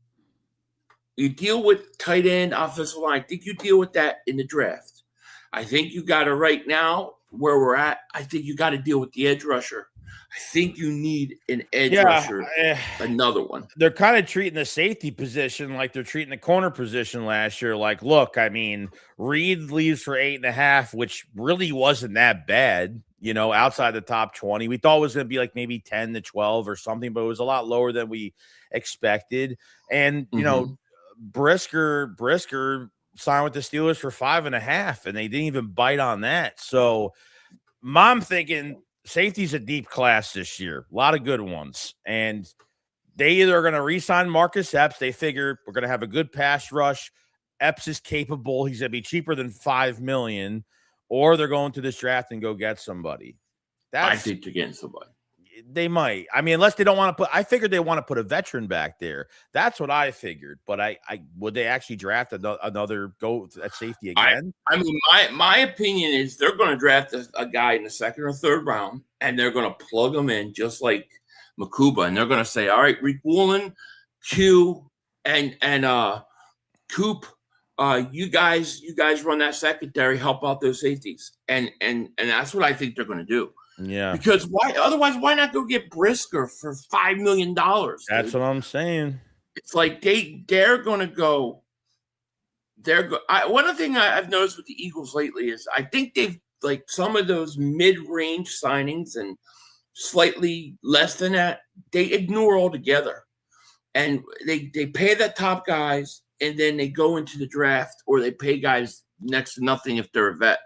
deal with tight end, offensive line. I think you deal with that in the draft. I think you got to right now where we're at. I think you got to deal with the edge rusher. I think you need an edge rusher, another one. They're kind of treating the safety position like they're treating the corner position last year. Like, look, I mean, Reed leaves for 8.5, which really wasn't that bad. outside the top 20. We thought it was going to be like maybe 10 to 12 or something, but it was a lot lower than we expected. And, Brisker signed with the Steelers for 5.5, and they didn't even bite on that. So I'm thinking safety's a deep class this year. A lot of good ones. And they either are going to re-sign Marcus Epps. They figure we're going to have a good pass rush. Epps is capable. He's going to be cheaper than $5 million. Or they're going to this draft and go get somebody. I think they're getting somebody. They might. I mean, unless they don't want to put – I figured they want to put a veteran back there. That's what I figured. But I would they actually draft another go at safety again? I mean, my opinion is they're going to draft a guy in the second or third round, and they're going to plug him in just like Makuba. And they're going to say, all right, Rick Woolen, Q, and Coop, you guys run that secondary, help out those safeties. And that's what I think they're going to do. Yeah. Because why not go get Brisker for $5 million? That's what I'm saying. It's like they're going to go. One thing I've noticed with the Eagles lately is I think they've like some of those mid-range signings and slightly less than that, they ignore altogether. And they pay the top guys, and then they go into the draft, or they pay guys next to nothing if they're a vet,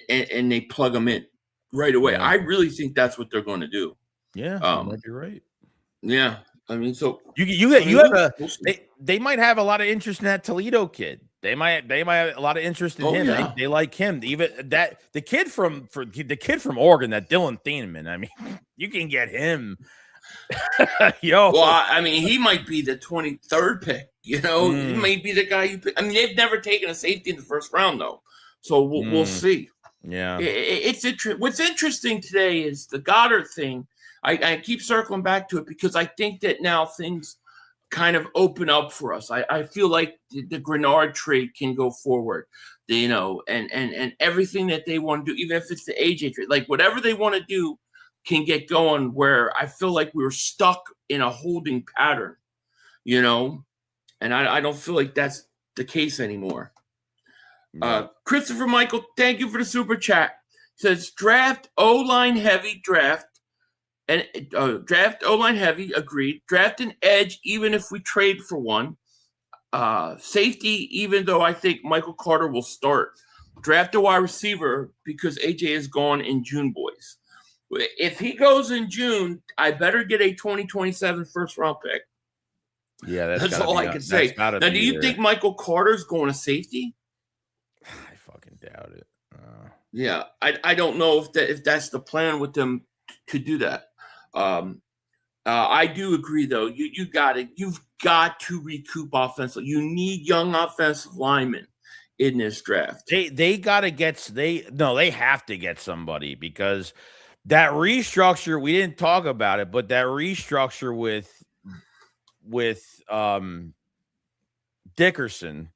and they plug them in right away. Yeah. I really think that's what they're going to do. Yeah, you might be right. Yeah, I mean, so they might have a lot of interest in that Toledo kid. They might have a lot of interest in him. Yeah. They like him. Even that the kid from Oregon, that Dylan Thieneman. I mean, you can get him. Yo, well, I mean, he might be the 23rd pick. He may be the guy you pick. I mean, they've never taken a safety in the first round though, so we'll see. Yeah, it's interesting. What's interesting today is the Goedert thing. I keep circling back to it because I think that now things kind of open up for us. I feel like the Greenard trade can go forward, and everything that they want to do, even if it's the AJ trade, like whatever they want to do can get going, where I feel like we were stuck in a holding pattern, and I don't feel like that's the case anymore. Christopher Michael, thank you for the super chat. Says draft O-line heavy draft. And draft O-line heavy, agreed. Draft an edge, even if we trade for one. Safety, even though I think Michael Carter will start. Draft a wide receiver because AJ is gone in June, boys. If he goes in June, I better get a 2027 first-round pick. Yeah, that's all I can say. Now, do you think Michael Carter's going to safety? I fucking doubt it. Yeah, I don't know if that's the plan with them to do that. I do agree though. You've got to recoup offensive. You need young offensive linemen in this draft. They have to get somebody, because that restructure, we didn't talk about it, but that restructure with Dickerson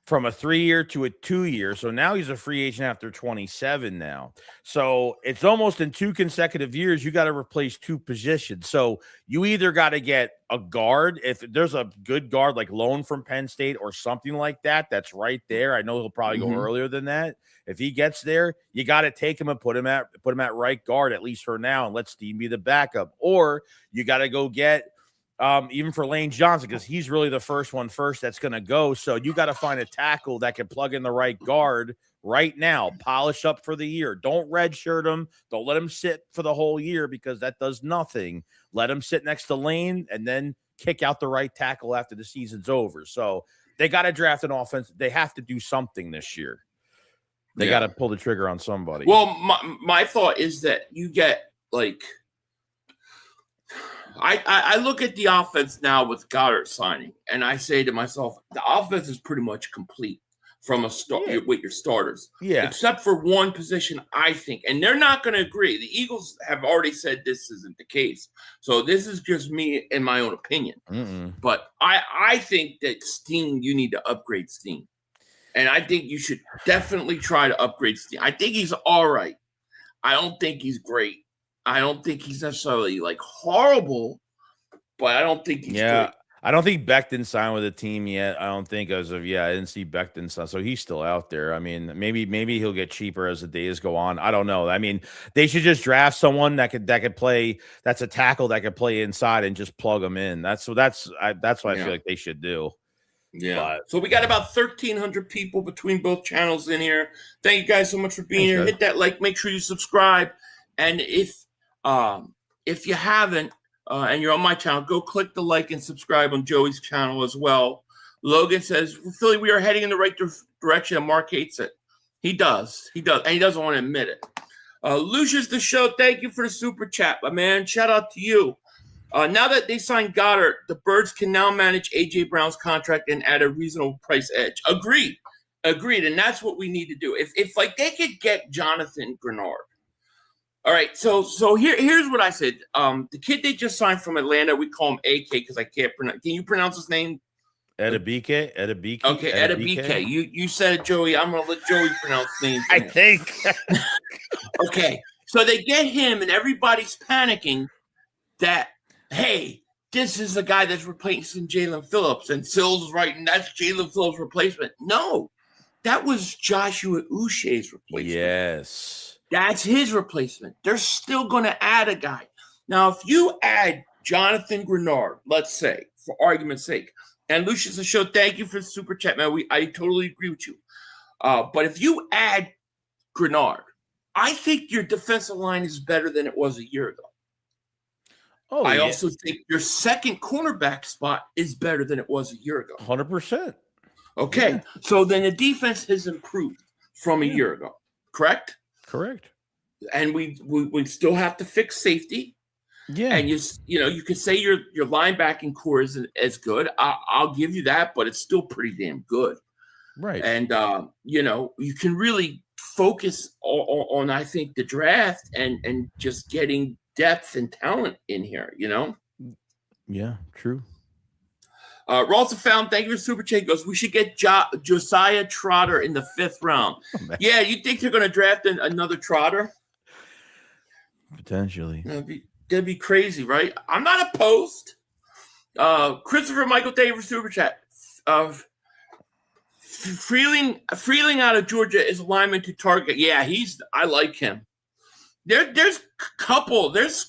from a 3-year to a 2-year. So now he's a free agent after 27 now. So it's almost in 2 consecutive years, you got to replace 2 positions. So you either got to get a guard, if there's a good guard like loan from Penn State or something like that, that's right there. I know he'll probably go earlier than that. If he gets there, you got to take him and put him at right guard, at least for now, and let Steve be the backup. Or you got to go get even for Lane Johnson, because he's really the first that's going to go. So you got to find a tackle that can plug in the right guard right now, polish up for the year. Don't redshirt him. Don't let him sit for the whole year, because that does nothing. Let him sit next to Lane and then kick out the right tackle after the season's over. So they got to draft an offense. They have to do something this year. They got to pull the trigger on somebody. Well, my thought is that you get like, I look at the offense now with Goedert signing, and I say to myself, the offense is pretty much complete from a start with your starters. Yeah. Except for one position, I think. And they're not going to agree. The Eagles have already said this isn't the case. So this is just me and my own opinion. But I think that Steen, you need to upgrade Steen. And I think you should definitely try to upgrade Steen. I think he's all right. I don't think he's great. I don't think he's necessarily like horrible, but I don't think he's great. I don't think Becton signed with the team yet. I don't think as of I didn't see Becton sign, so he's still out there. I mean, maybe he'll get cheaper as the days go on. I don't know. I mean, they should just draft someone that could play. That's a tackle that could play inside and just plug them in. That's what I feel like they should do. Yeah. So we got about 1,300 people between both channels in here. Thank you guys so much for being here. Hit that like. Make sure you subscribe, and if you haven't. And you're on my channel, go click the like and subscribe on Joey's channel as well. Logan says, Philly, we are heading in the right direction, and Mark hates it. He does, and he doesn't want to admit it. Lucius the Show, thank you for the super chat, my man. Shout out to you. Now that they signed Goddard, the Birds can now manage A.J. Brown's contract and add a reasonable price edge. Agreed, and that's what we need to do. If like they could get Jonathan Greenard. All right, so here's what I said. The kid they just signed from Atlanta, we call him AK because I can't pronounce. Can you pronounce his name? Edabike. Okay, Edabike. You said it, Joey. I'm gonna let Joey pronounce names. I think. Okay, so they get him, and everybody's panicking that hey, this is the guy that's replacing Jalen Phillips, and Sills writing that's Jalen Phillips' replacement. No, that was Joshua Uche's replacement. Yes. That's his replacement. They're still going to add a guy. Now, if you add Jonathan Greenard, let's say, for argument's sake, and Lucius the Show, thank you for the super chat, man. I totally agree with you. But if you add Greenard, I think your defensive line is better than it was a year ago. I also think your second cornerback spot is better than it was a year ago. 100%. Okay. So then the defense has improved from a year ago, correct? Correct. And we still have to fix safety. Yeah. And you could say your linebacking core isn't as good. I'll give you that, but it's still pretty damn good. Right. And you can really focus on I think the draft and just getting depth and talent in here, Yeah, true. Ralston Found, thank you for super chat. Goes, we should get Josiah Trotter in the 5th round. Oh, yeah, you think they're going to draft another Trotter? Potentially. That'd be crazy, right? I'm not opposed. Christopher Michael, thank you for super chat. Freeling out of Georgia is a lineman to target. Yeah, I like him. There's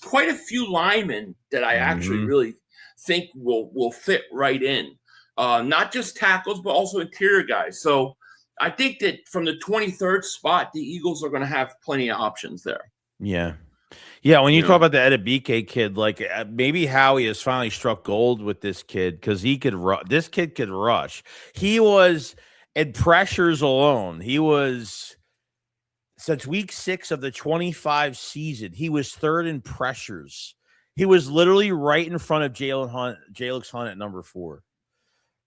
quite a few linemen that I actually really think will fit right in, not just tackles but also interior guys. So I think that from the 23rd spot, the Eagles are going to have plenty of options there. Yeah. When you talk about the Edabike kid, like maybe Howie has finally struck gold with this kid because this kid could rush. He was in pressures alone. He was since week 6 of the 25 season. He was 3rd in pressures. He was literally right in front of Jalen Hunt at number 4.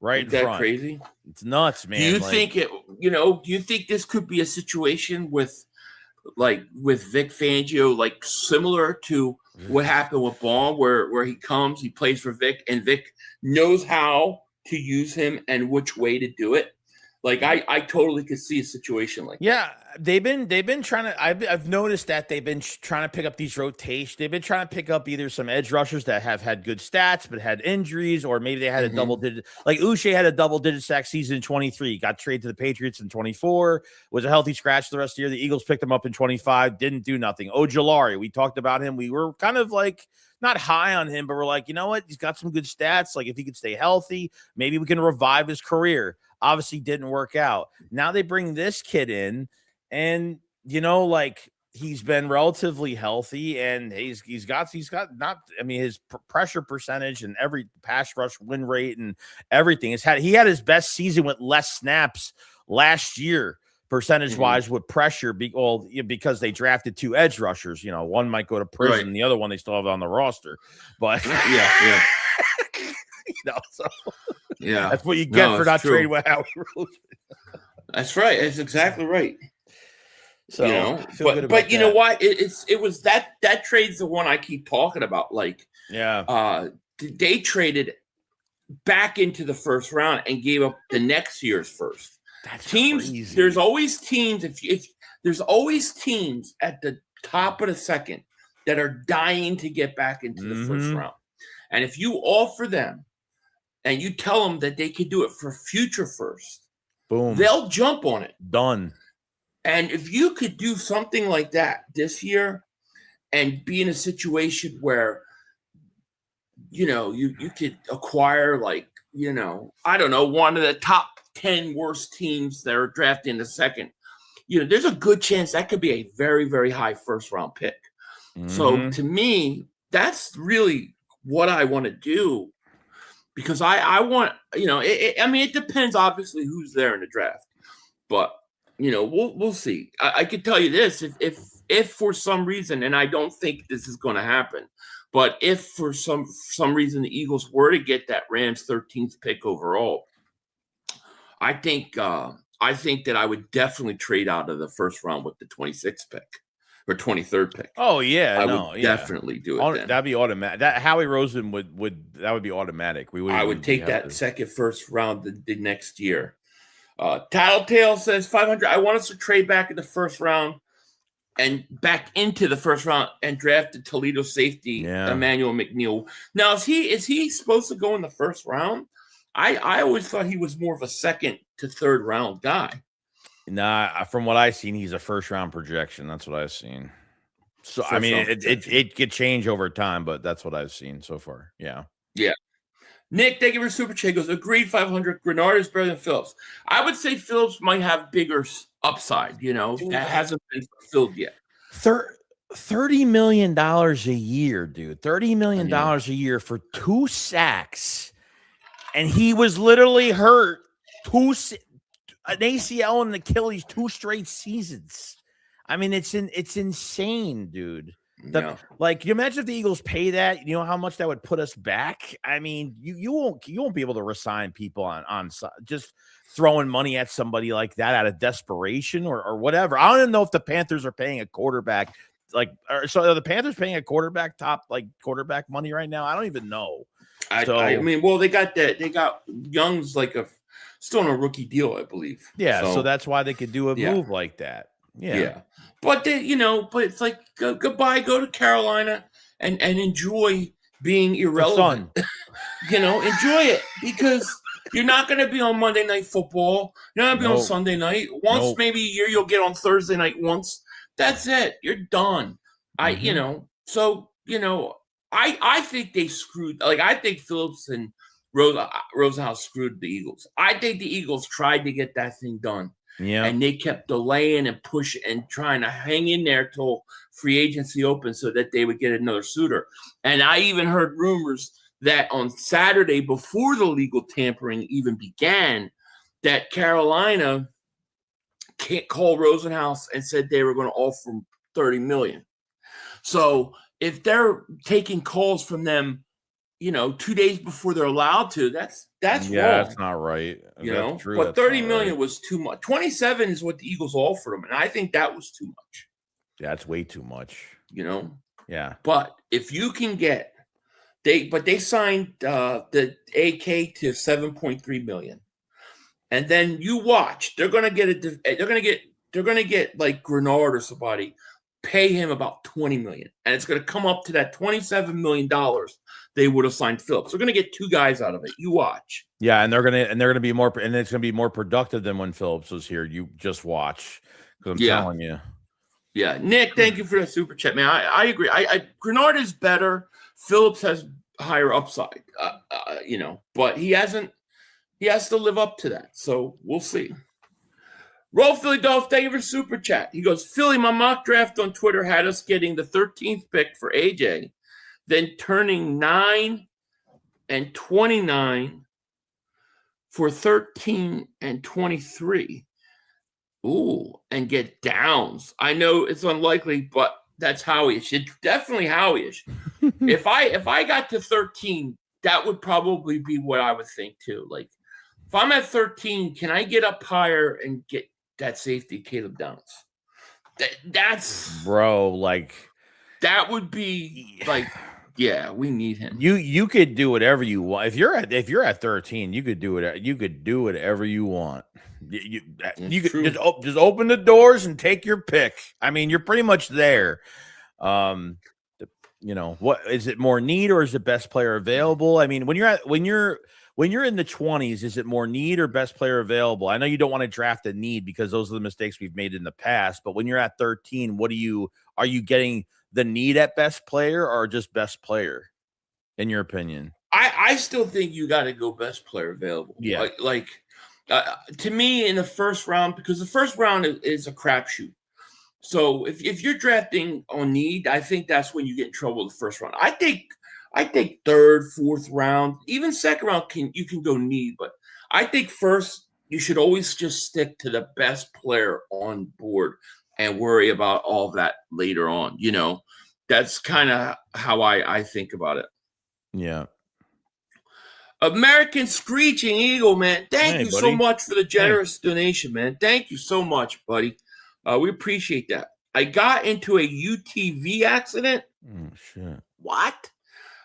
Right in front. Is that crazy? It's nuts, man. Do you think do you think this could be a situation with Vic Fangio, like similar to what happened with Baum, where he comes, he plays for Vic, and Vic knows how to use him and which way to do it? Like I totally could see a situation like that. They've been trying to. I've noticed that they've been trying to pick up these rotations. They've been trying to pick up either some edge rushers that have had good stats but had injuries, or maybe they had a double digit. Like Uche had a double digit sack season in 23. Got traded to the Patriots in 24. Was a healthy scratch the rest of the year. The Eagles picked him up in 25. Didn't do nothing. Ojulari, we talked about him. We were kind of like not high on him, but we're like, you know what? He's got some good stats. Like if he could stay healthy, maybe we can revive his career. Obviously didn't work out. Now they bring this kid in, and he's been relatively healthy, and he's got not. I mean, his pressure percentage and every pass rush win rate and everything he had his best season with less snaps last year, percentage wise with pressure. Because they drafted 2 edge rushers. One might go to prison, the other one they still have on the roster. But yeah. That's what you get for not trading with Howie Roseman. That's right. That's exactly right. So, but you know what? It was that trade's the one I keep talking about. Like, they traded back into the 1st round and gave up the next year's first. That's teams. Crazy. There's always teams. If there's always teams at the top of the 2nd that are dying to get back into the 1st round, and if you offer them and you tell them that they could do it for future first, boom, they'll jump on it. Done. And if you could do something like that this year and be in a situation where, you could acquire, like, I don't know, one of the top 10 worst teams that are drafted in the second, there's a good chance that could be a very, very high first round pick. Mm-hmm. So to me, that's really what I want to do, because I want, it depends obviously who's there in the draft, but we'll see. I can tell you this, if for some reason, and I don't think this is going to happen, but if for some reason the Eagles were to get that Rams 13th pick overall, I think that I would definitely trade out of the first round with the 26th pick or 23rd pick. Oh yeah, I would definitely do it. Then. That'd be automatic. That Howie Roseman would be automatic. I would take that second first round the next year. Tattletale says 500. I want us to trade back in the first round and back into the first round and draft the Toledo safety, Emmanuel McNeil. Now, is he supposed to go in the first round? I always thought he was more of a second to third round guy. Nah, from what I've seen, he's a first round projection. That's what I've seen. So I mean, it could change over time, but that's what I've seen so far. Yeah. Yeah. Nick, thank you for super chat. Goes, agreed, 500. Greenard is better than Phillips. I would say Phillips might have bigger upside, that hasn't been fulfilled yet. $30 million a year, dude. $30 million a year for 2 sacks. And he was literally hurt an ACL and an Achilles 2 straight seasons. I mean, it's insane, dude. Like, you imagine if the Eagles pay that, how much that would put us back. I mean, you won't be able to resign people on just throwing money at somebody like that out of desperation or whatever. I don't even know if the Panthers are paying a quarterback so are the Panthers paying a quarterback quarterback money right now? I don't even know. I mean, well, they got Young's still on a rookie deal, I believe. Yeah, so that's why they could do a move like that. Yeah. But but it's like goodbye, go to Carolina and enjoy being irrelevant. Enjoy it, because you're not going to be on Monday Night Football. You're not going to be on Sunday night. Maybe a year you'll get on Thursday night once. That's it. You're done. I think they screwed. I think Phillips and Rosenhaus screwed the Eagles. I think the Eagles tried to get that thing done. Yeah. And they kept delaying and pushing and trying to hang in there till free agency opened so that they would get another suitor. And I even heard rumors that on Saturday, before the legal tampering even began, that Carolina called Rosenhaus and said they were going to offer him $30 million. So if they're taking calls from them, 2 days before they're allowed to, that's wrong. That's not right. That's true. But $30 million was too much. 27 is what the Eagles offered them, and I think that was too much. Yeah, that's way too much. Yeah. But if you can get they signed the AK to $7.3 million, and then you watch, they're gonna get like Greenard or somebody, pay him about $20 million, and it's gonna come up to that $27 million they would have signed Phillips. They're gonna get 2 guys out of it. You watch. Yeah, and they're gonna be more, and it's gonna be more productive than when Phillips was here. You just watch, because I'm telling you. Yeah, Nick, thank you for the super chat, man. I agree. Greenard is better. Phillips has higher upside, but he has to live up to that. So we'll see. Roll Philly Dolph, thank you for super chat. He goes, Philly, my mock draft on Twitter had us getting the 13th pick for AJ, then turning 9 and 29 for 13 and 23. Ooh, and get Downs. I know it's unlikely, but that's Howie-ish. It's definitely Howie-ish. If I got to 13, that would probably be what I would think too. Like, if I'm at 13, can I get up higher and get that safety, Caleb Downs? That's bro. Like, that would be like, yeah, we need him. You could do whatever you want. If you're at 13, you could do it. You could do whatever you want. You could just open the doors and take your pick. I mean, you're pretty much there. What is it, more need or is it best player available? I mean, when you're when you're in the 20s, is it more need or best player available? I know you don't want to draft a need because those are the mistakes we've made in the past, but when you're at 13, are you getting the need at best player or just best player, in your opinion? I still think you got to go best player available. Yeah. To me in the first round, because the first round is a crapshoot. So if you're drafting on need, I think that's when you get in trouble the first round. I think third, fourth round, even second round you can go need, but I think first you should always just stick to the best player on board and worry about all of that later on. You know, that's kind of how I think about it. Yeah. American Screeching Eagle, man. Thank you so much for the generous donation, man. Thank you so much, buddy. We appreciate that. I got into a UTV accident. Oh, shit. What?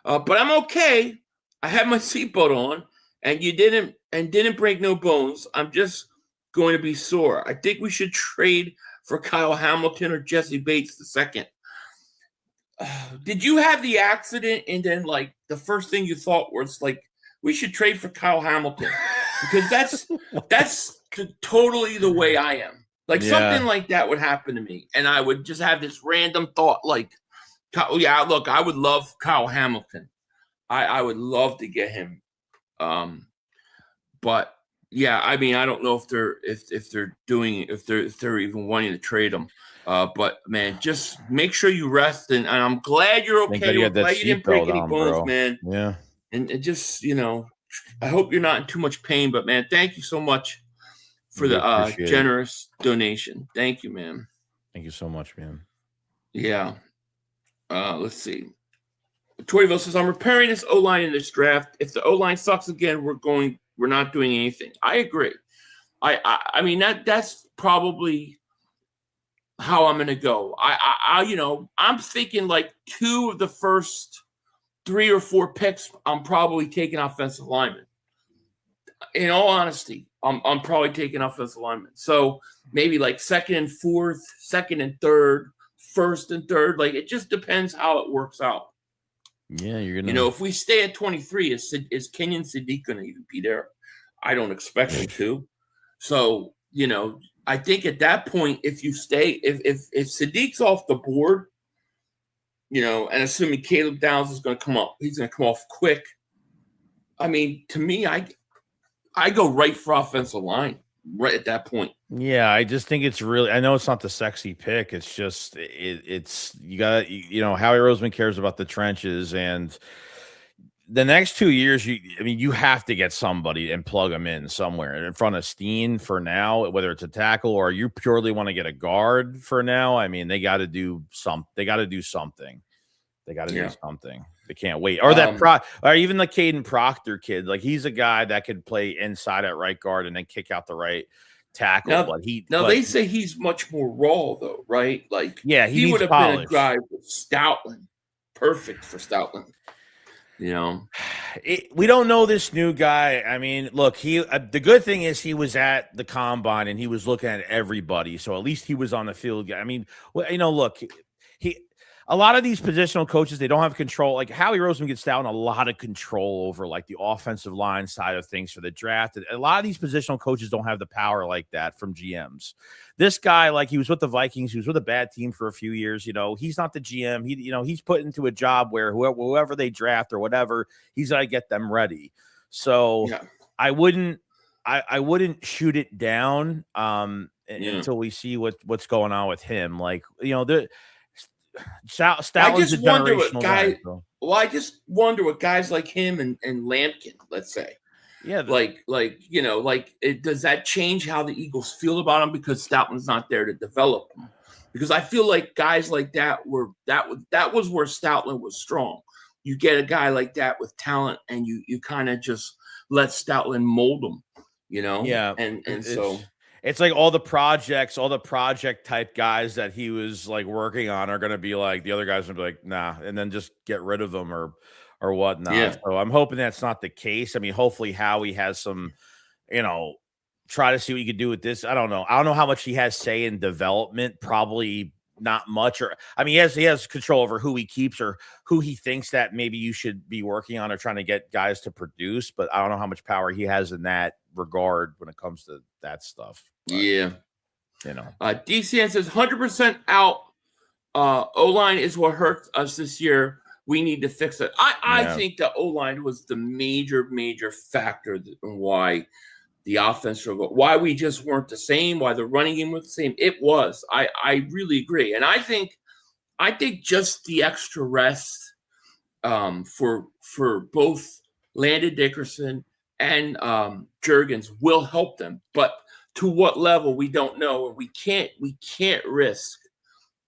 But I'm okay. I had my seatbelt on, and didn't break no bones. I'm just going to be sore. I think we should trade for Kyle Hamilton or Jesse Bates II. Did you have the accident and then like the first thing you thought was like we should trade for Kyle Hamilton? Because that's totally the way I am. Like something like that would happen to me, and I would just have this random thought like, yeah, look, I would love Kyle Hamilton. I would love to get him. But yeah, I mean, I don't know if they're even wanting to trade him. But man, just make sure you rest, and I'm glad you're okay. I'm glad you didn't break any bones, man. Yeah. And just, you know, I hope you're not in too much pain, but man, thank you so much for the generous donation. Thank you, man. Thank you so much, man. Yeah. Let's see. Toryville says, I'm repairing this O-line in this draft. If the O-line sucks again, we're not doing anything. I agree. I mean, that's probably how I'm going to go. I'm thinking like 2 of the first 3 or 4 picks, I'm probably taking offensive linemen. In all honesty, I'm probably taking offensive linemen. So maybe like 2nd and 4th, 2nd and 3rd, 1st and 3rd. Like it just depends how it works out. Yeah, you're gonna. You know, if we stay at 23, is Kenyon Sadiq going to even be there? I don't expect him to. So you know, I think at that point, if you stay, if Sadiq's off the board, you know, and assuming Caleb Downs is going to come up, he's going to come off quick. I mean, to me, I go right for offensive line right at that point. Yeah, I just think it's really. I know it's not the sexy pick. It's just it's you got Howie Roseman cares about the trenches, and the next 2 years, you have to get somebody and plug them in somewhere in front of Steen for now, whether it's a tackle or you purely want to get a guard for now. I mean, they got to do something. They got to do something. They can't wait. Or or even the Caden Proctor kid. Like he's a guy that could play inside at right guard and then kick out the right tackle. They say he's much more raw though, right? Like he would have been a guy with Stoutland. Perfect for Stoutland. You know, we don't know this new guy. I mean, look, the good thing is he was at the combine and he was looking at everybody. So at least he was on the field. I mean, look, a lot of these positional coaches, they don't have control. Like Howie Roseman gets down a lot of control over like the offensive line side of things for the draft. A lot of these positional coaches don't have the power like that from GMs. This guy, like he was with the Vikings, he was with a bad team for a few years. You know, he's not the GM. He's put into a job where whoever they draft or whatever, he's got to get them ready. So I wouldn't shoot it down until we see what's going on with him. Like, Stoutland's a generational guy. Well, I just wonder what guys like him and Lampkin, let's say. Yeah, does that change how the Eagles feel about him because Stoutland's not there to develop him? Because I feel like guys like that that was where Stoutland was strong. You get a guy like that with talent, and you kind of just let Stoutland mold him, Yeah, and so. It's like all the project type guys that he was like working on are going to be like, the other guys will be like, nah, and then just get rid of them or whatnot. Yeah. So I'm hoping that's not the case. I mean, hopefully Howie has some, try to see what you could do with this. I don't know how much he has say in development. Probably not much, or I mean, he has control over who he keeps or who he thinks that maybe you should be working on or trying to get guys to produce. But I don't know how much power he has in that regard when it comes to that stuff. But, yeah, DCN says 100% out. O-line is what hurts us this year. We need to fix it. I think the O-line was the major factor in why the offense struggled, why we just weren't the same, why the running game was the same. It was. I really agree. And I think just the extra rest for both Landon Dickerson and Juergens will help them. But to what level, we don't know. And we can't risk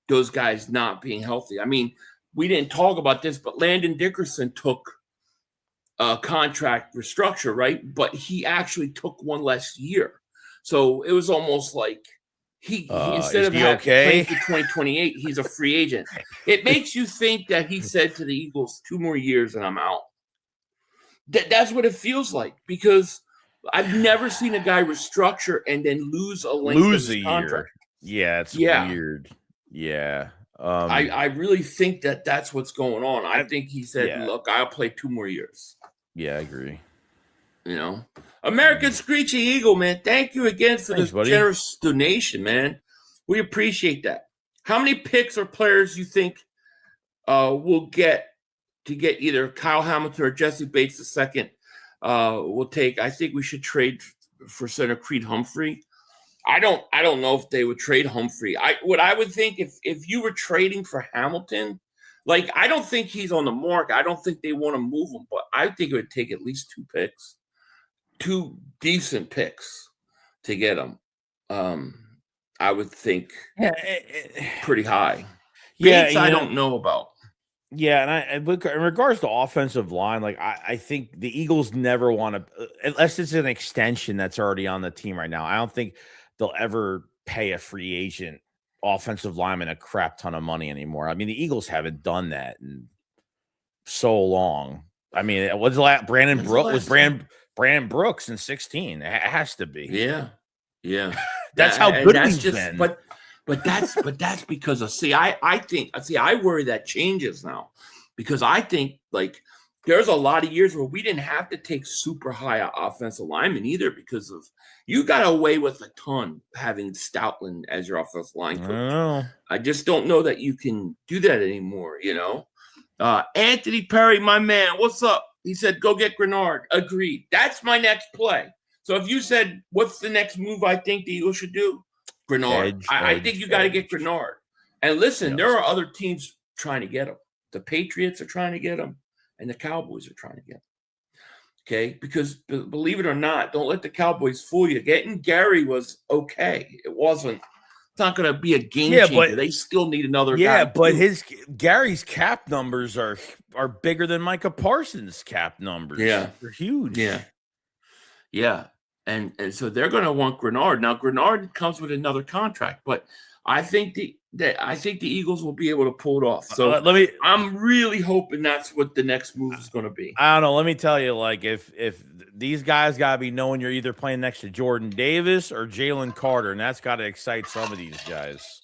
those guys not being healthy. I mean, we didn't talk about this, but Landon Dickerson took a contract restructure, right? But he actually took one last year. So it was almost like he instead of playing for 2028, he's a free agent. It makes you think that he said to the Eagles, 2 more years and I'm out. That's what it feels like, because I've never seen a guy restructure and then lose a contract. Yeah, it's weird. Yeah. I really think that's what's going on. I think he said, look, I'll play 2 more years. Yeah, I agree. American Screechy Eagle, man. Thank you again for this generous donation, man. We appreciate that. How many picks or players you think we'll get to get either Kyle Hamilton or Jesse Bates II will take? I think we should trade for center Creed Humphrey. I don't know if they would trade Humphrey. I would think if you were trading for Hamilton, like, I don't think he's on the mark. I don't think they want to move him, but I think it would take at least 2 picks, 2 decent picks to get him. I would think pretty high. Bates, I don't know about. Yeah, and in regards to offensive line, like I think the Eagles never want to, unless it's an extension that's already on the team right now. I don't think they'll ever pay a free agent offensive lineman a crap ton of money anymore. I mean, the Eagles haven't done that in so long. I mean, what's the last? Brandon Brooks in 2016. It has to be. Yeah. That's how good we've been. But that's because of I worry that changes now, because I think, like, there's a lot of years where we didn't have to take super high offensive linemen either, because of you got away with a ton having Stoutland as your offensive line coach. I just don't know that you can do that anymore, Anthony Perry, my man, what's up? He said, go get Greenard. Agreed. That's my next play. So if you said, what's the next move I think the Eagles should do? Greenard. I think you got to get Greenard. And listen, there are other teams trying to get him. The Patriots are trying to get him, and the Cowboys are trying to get him. Okay? Because believe it or not, don't let the Cowboys fool you. Getting Gary was okay. It's not going to be a game changer. But they still need another guy. Yeah, but Gary's cap numbers are bigger than Micah Parsons' cap numbers. Yeah. They're huge. Yeah. And so they're going to want Greenard. Now, Greenard comes with another contract, but I think the Eagles will be able to pull it off. So I'm really hoping that's what the next move is going to be. I don't know. Let me tell you, like, if these guys got to be knowing you're either playing next to Jordan Davis or Jalen Carter, and that's got to excite some of these guys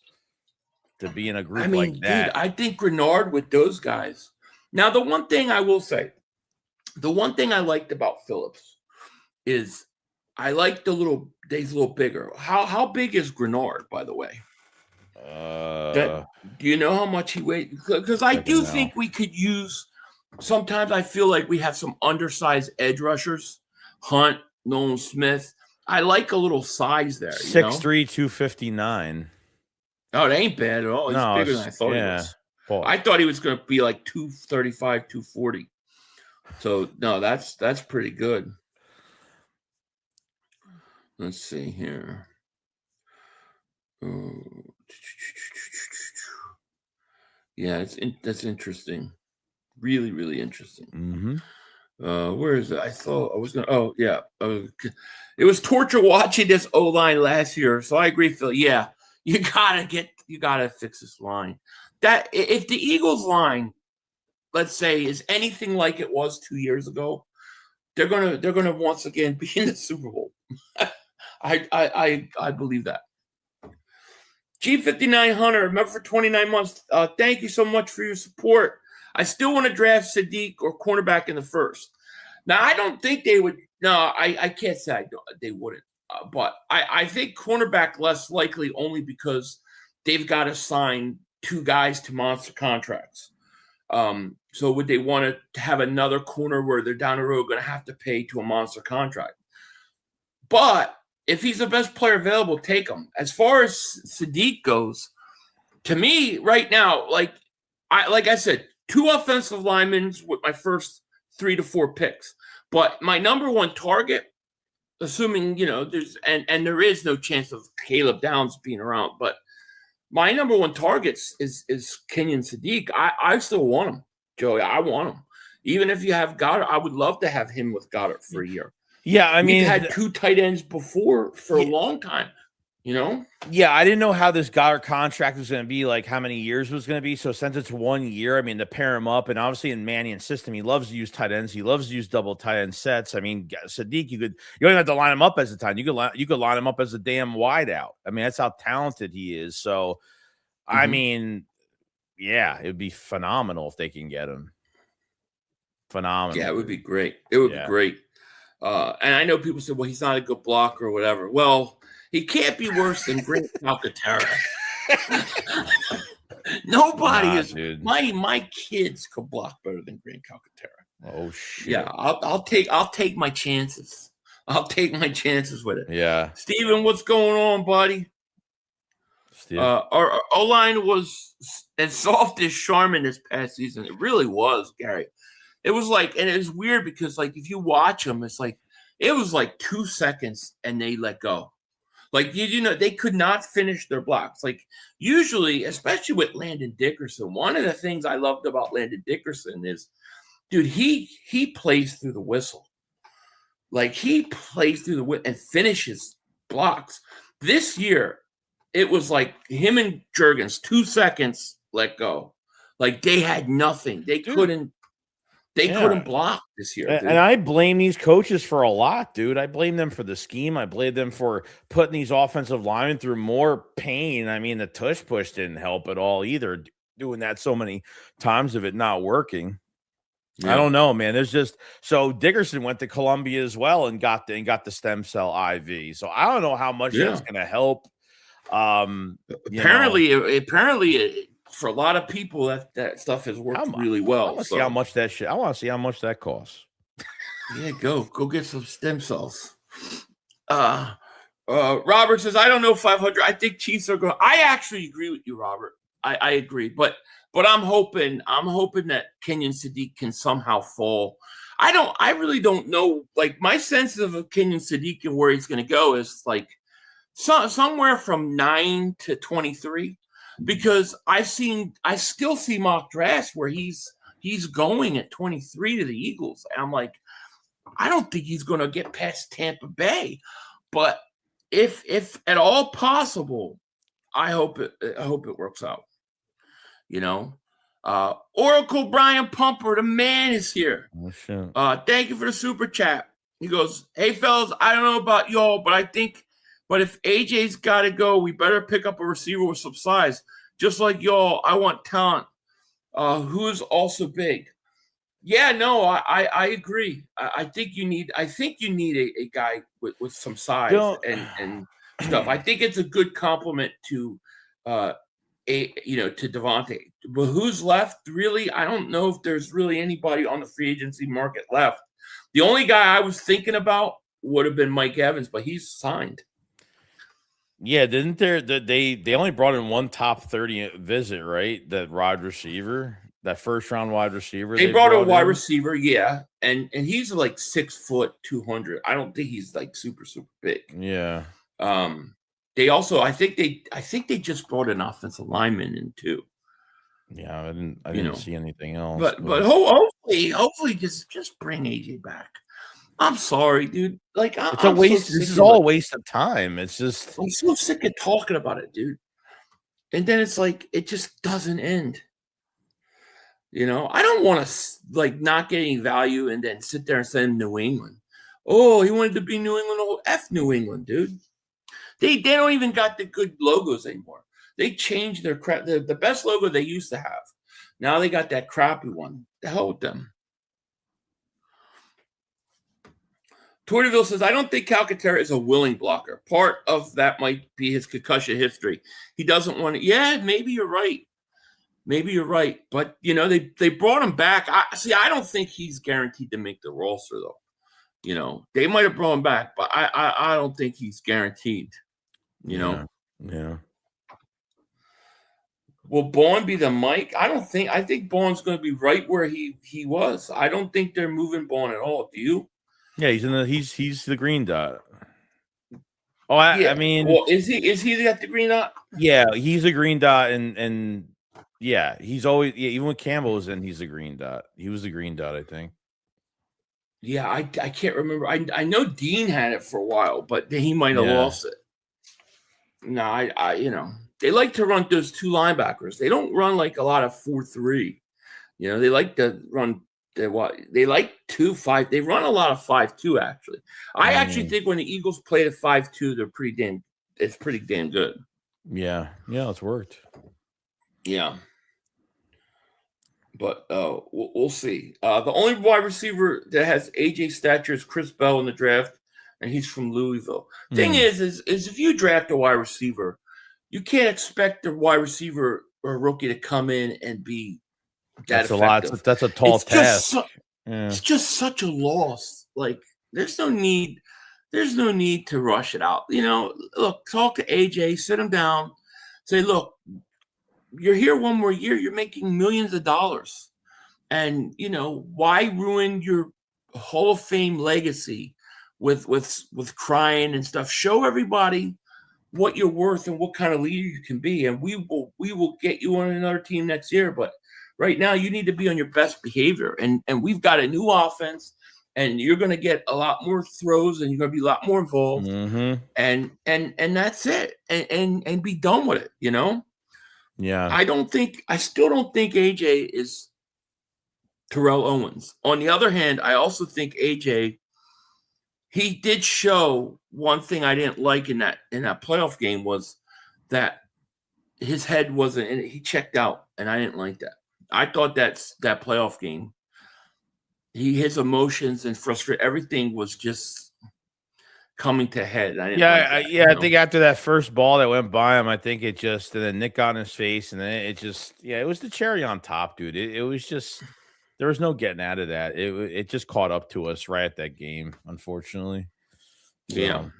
to be in a group like that. Dude, I think Greenard with those guys. Now, the one thing I will say, the one thing I liked about Phillips is I like he's a little bigger. How big is Greenard, by the way? Do you know how much he weighs? Because I do think we could use. Sometimes I feel like we have some undersized edge rushers. Hunt, Nolan Smith. I like a little size there. 6'3", 259. Oh, it ain't bad at all. He's bigger than I thought he was. Boy. I thought he was going to be like 235, 240. So no, that's pretty good. Let's see here. Yeah, that's interesting. Really, really interesting. Mm-hmm. Where is it? I thought I was going to. Oh, yeah. It was torture watching this O-line last year. So I agree, Phil. Yeah, you gotta fix this line. That if the Eagles line, let's say, is anything like it was 2 years ago, they're gonna once again be in the Super Bowl. I believe that. G5900, remember for 29 months. Thank you so much for your support. I still want to draft Sadiq or cornerback in the first. Now, I don't think they would. No, I can't say they wouldn't. But I think cornerback less likely only because they've got to sign 2 guys to monster contracts. So would they want to have another corner where they're down the road going to have to pay to a monster contract? But if he's the best player available, take him. As far as Sadiq goes, to me right now, like I said, 2 offensive linemen with my first 3 to 4 picks. But my number 1 target, assuming, there's and there is no chance of Caleb Downs being around, but my number 1 targets is Kenyon Sadiq. I still want him, Joey. I want him. Even if you have Goddard, I would love to have him with Goddard for a year. Yeah, I mean, we've had 2 tight ends before for a long time, Yeah, I didn't know how this Goddard contract was going to be, like how many years it was going to be. So since it's 1 year, I mean, to pair him up, and obviously in Mannion's system, he loves to use tight ends. He loves to use double tight end sets. I mean, Sadiq, you don't even have to line him up as a tight end. You could line him up as a damn wide out. I mean, that's how talented he is. So, I mean, yeah, it would be phenomenal if they can get him. Phenomenal. Yeah, it would be great. It would be great. And I know people say, well, he's not a good blocker or whatever. Well, he can't be worse than Grant Calcaterra. Nobody is. Dude. My kids could block better than Grant Calcaterra. Oh shit. Yeah, I'll take my chances. I'll take my chances with it. Yeah. Steven, what's going on, buddy? Our O-line was as soft as Charmin this past season. It really was, Gary. It was like, and it was weird because, like, if you watch them, it's like, it was like 2 seconds and they let go. Like, they could not finish their blocks. Like, usually, especially with Landon Dickerson, one of the things I loved about Landon Dickerson is, dude, he plays through the whistle. Like, he plays through the whistle and finishes blocks. This year, it was like him and Juergens, 2 seconds, let go. Like, they had nothing. They couldn't block this year. And I blame these coaches for a lot, dude. I blame them for the scheme. I blame them for putting these offensive linemen through more pain. I mean, the tush push didn't help at all either, doing that so many times of it not working. Yeah. I don't know, man. There's just so Dickerson went to Columbia as well and got the stem cell IV. So I don't know how much that's going to help. Apparently, for a lot of people, that stuff has worked really well. I want to see how much that shit. I want to see how much that costs. Yeah, go get some stem cells. Robert says, I don't know 500. I think Chiefs are going. I actually agree with you, Robert. I agree, but I'm hoping that Kenyon Sadiq can somehow fall. I really don't know. Like, my sense of Kenyon Sadiq and where he's going to go is like somewhere from 9 to 23. Because I still see mock drafts where he's going at 23 to the Eagles. And I'm like, I don't think he's going to get past Tampa Bay. But if at all possible, I hope it works out. Oracle Brian Pumper, the man is here. Oh, shit. Thank you for the super chat. He goes, hey fellas, I don't know about y'all, but if AJ's got to go, we better pick up a receiver with some size. Just like y'all, I want talent who is also big. Yeah, no, I agree. I think you need a guy with some size and stuff. I think it's a good compliment to Devontae. But who's left? Really, I don't know if there's really anybody on the free agency market left. The only guy I was thinking about would have been Mike Evans, but he's signed. Yeah, didn't they only brought in one top 30 visit, right? That wide receiver, that first round wide receiver. They brought a wide receiver, yeah, and he's like 6 foot 200. I don't think he's like super big. Yeah. They also, I think they just brought an offensive lineman in too. Yeah, I didn't see anything else. But hopefully just bring AJ back. I'm sorry, dude. Like, it's a waste. This is all a waste of time. It's just, I'm so sick of talking about it, dude. And then it's like, it just doesn't end. I don't want to like not get any value and then sit there and send New England. Oh, he wanted to be New England. Oh, F New England, dude. They don't even got the good logos anymore. They changed their crap. The best logo they used to have. Now they got that crappy one. The hell with them. Tortiville says, I don't think Calcaterra is a willing blocker. Part of that might be his concussion history. He doesn't want to. Yeah, maybe you're right. Maybe you're right. But, they brought him back. I don't think he's guaranteed to make the roster, though. They might have brought him back, but I don't think he's guaranteed, Yeah. Will Bourne be the Mike? I think Bourne's going to be right where he was. I don't think they're moving Bourne at all. Do you? Yeah, he's the green dot. Oh, I mean, well, is he got the green dot? Yeah, he's a green dot, and yeah, he's always even when Campbell was in, he's a green dot. He was the green dot, I think. Yeah, I can't remember. I know Dean had it for a while, but he might have lost it. No, I they like to run those two linebackers. They don't run like a lot of 4-3. They like to run. They like 2-5. They run a lot of 5-2. Actually, I actually think when the Eagles played at 5-2, it's pretty damn good. Yeah, it's worked. Yeah, but we'll see. The only wide receiver that has AJ stature is Chris Bell in the draft, and he's from Louisville. Thing is if you draft a wide receiver, you can't expect the wide receiver or rookie to come in and be that's effective. A lot. That's a tall task. It's just such a loss. Like there's no need to rush it out. Look, talk to AJ, sit him down, say, look, you're here one more year. You're making millions of dollars, and why ruin your Hall of Fame legacy with crying and stuff? Show everybody what you're worth and what kind of leader you can be, and we will get you on another team next year. But right now, you need to be on your best behavior, and we've got a new offense, and you're going to get a lot more throws, and you're going to be a lot more involved, and that's it, and be done with it. Yeah, I still don't think AJ is Terrell Owens. On the other hand, I also think AJ. He did show one thing I didn't like in that playoff game was that his head wasn't in it. He checked out, and I didn't like that. I thought that playoff game, his emotions and frustration, everything was just coming to head. I think after that first ball that went by him, I think it just, and then Nick got in his face, and then it was the cherry on top, dude. It was just. There was no getting out of that. It just caught up to us right at that game, unfortunately. So.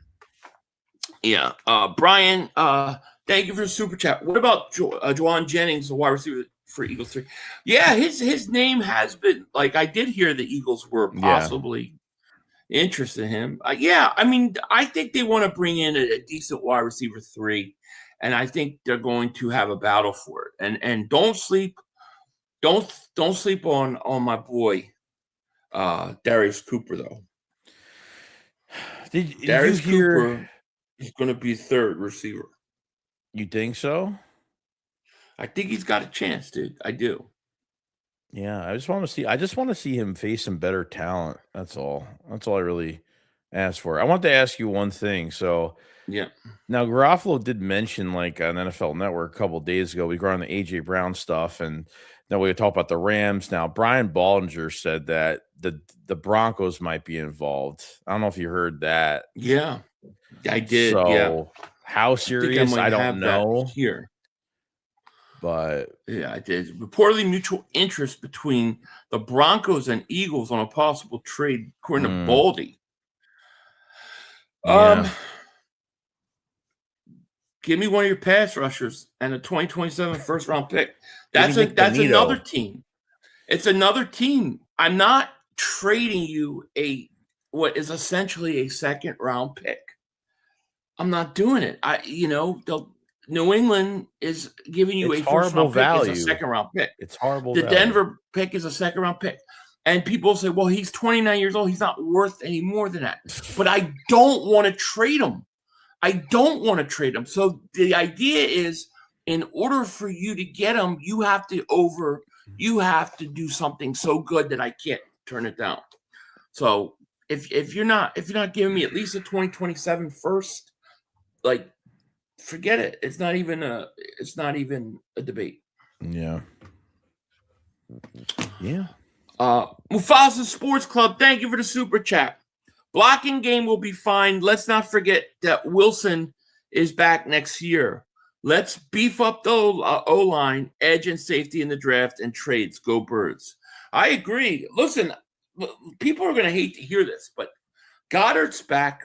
Yeah. Brian, thank you for the super chat. What about Juwan Jennings, the wide receiver for Eagles 3? Yeah, his name has been, like, I did hear the Eagles were possibly interested in him. I think they want to bring in a decent wide receiver 3, and I think they're going to have a battle for it. And don't sleep. Don't sleep on my boy, Darius Cooper, though. Darius Cooper is going to be third receiver. You think so? I think he's got a chance, dude. I do. Yeah, I just want to see him face some better talent. That's all. That's all I really asked for. I want to ask you one thing. So, yeah. Now, Garafolo did mention, like, on NFL Network a couple of days ago, we got on the A.J. Brown stuff, and now we talk about the Rams. Now, Brian Baldinger said that the Broncos might be involved. I don't know if you heard that. Yeah, I did. So, how serious? I don't know. Here. But yeah, I did. Reportedly mutual interest between the Broncos and Eagles on a possible trade, according to Baldy. Give me one of your pass rushers and a 2027 first round pick. That's another team. It's another team. I'm not trading you what is essentially a second round pick. I'm not doing it. New England is giving you a first round pick as a second round pick. It's horrible. The Denver pick is a second round pick. And people say, well, he's 29 years old. He's not worth any more than that. But I don't want to trade him. So the idea is, in order for you to get him, you have to do something so good that I can't turn it down. So if you're not giving me at least a 2027 first, like, forget it. It's not even a debate. Yeah. Yeah. Mufasa Sports Club, thank you for the super chat. Blocking game will be fine. Let's not forget that Wilson is back next year. Let's beef up the O-line, edge and safety in the draft and trades. Go Birds. I agree. Listen, people are going to hate to hear this, but Goedert's back.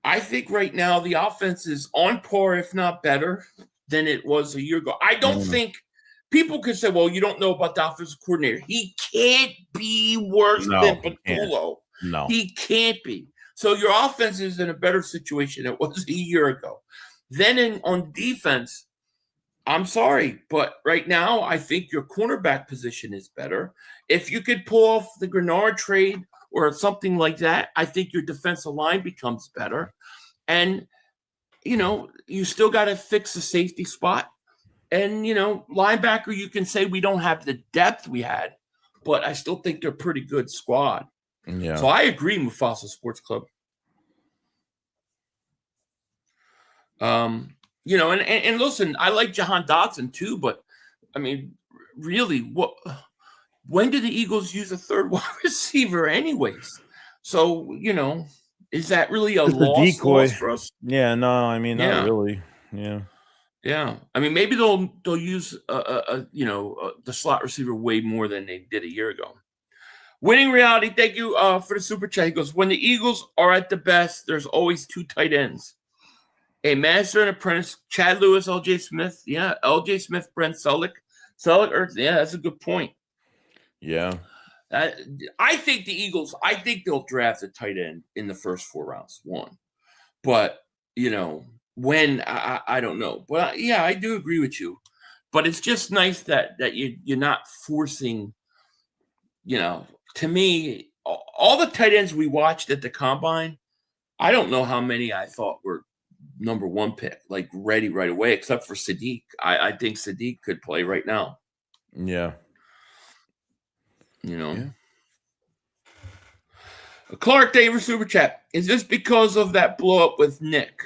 I think right now the offense is on par, if not better, than it was a year ago. I don't think people could say, well, you don't know about the offensive coordinator. He can't be worse than Patullo. No. He can't be. So your offense is in a better situation than it was a year ago. Then on defense, I'm sorry, but right now I think your cornerback position is better. If you could pull off the Greenard trade or something like that, I think your defensive line becomes better. And, you still got to fix the safety spot. And, linebacker, you can say we don't have the depth we had, but I still think they're a pretty good squad. Yeah. So I agree, Mufasa Sports Club. And listen, I like Jahan Dotson too, but I mean, really, when did the Eagles use a third wide receiver anyways? So, is that really a loss for us? Yeah, no, I mean, not really. Yeah. Yeah. I mean, maybe they'll use the slot receiver way more than they did a year ago. Winning Reality, thank you for the super chat. He goes, when the Eagles are at the best, there's always two tight ends. A master and apprentice, Chad Lewis, L.J. Smith. Yeah, L.J. Smith, Brent Selleck. Yeah, that's a good point. Yeah. I think the Eagles, they'll draft a tight end in the first 4 rounds, one. But, when, I don't know. But, yeah, I do agree with you. But it's just nice that you're not forcing, to me, all the tight ends we watched at the Combine, I don't know how many I thought were number one pick, like ready right away, except for Sadiq. I think Sadiq could play right now. Yeah. Yeah. Clark Davis super chat. Is this because of that blow up with Nick?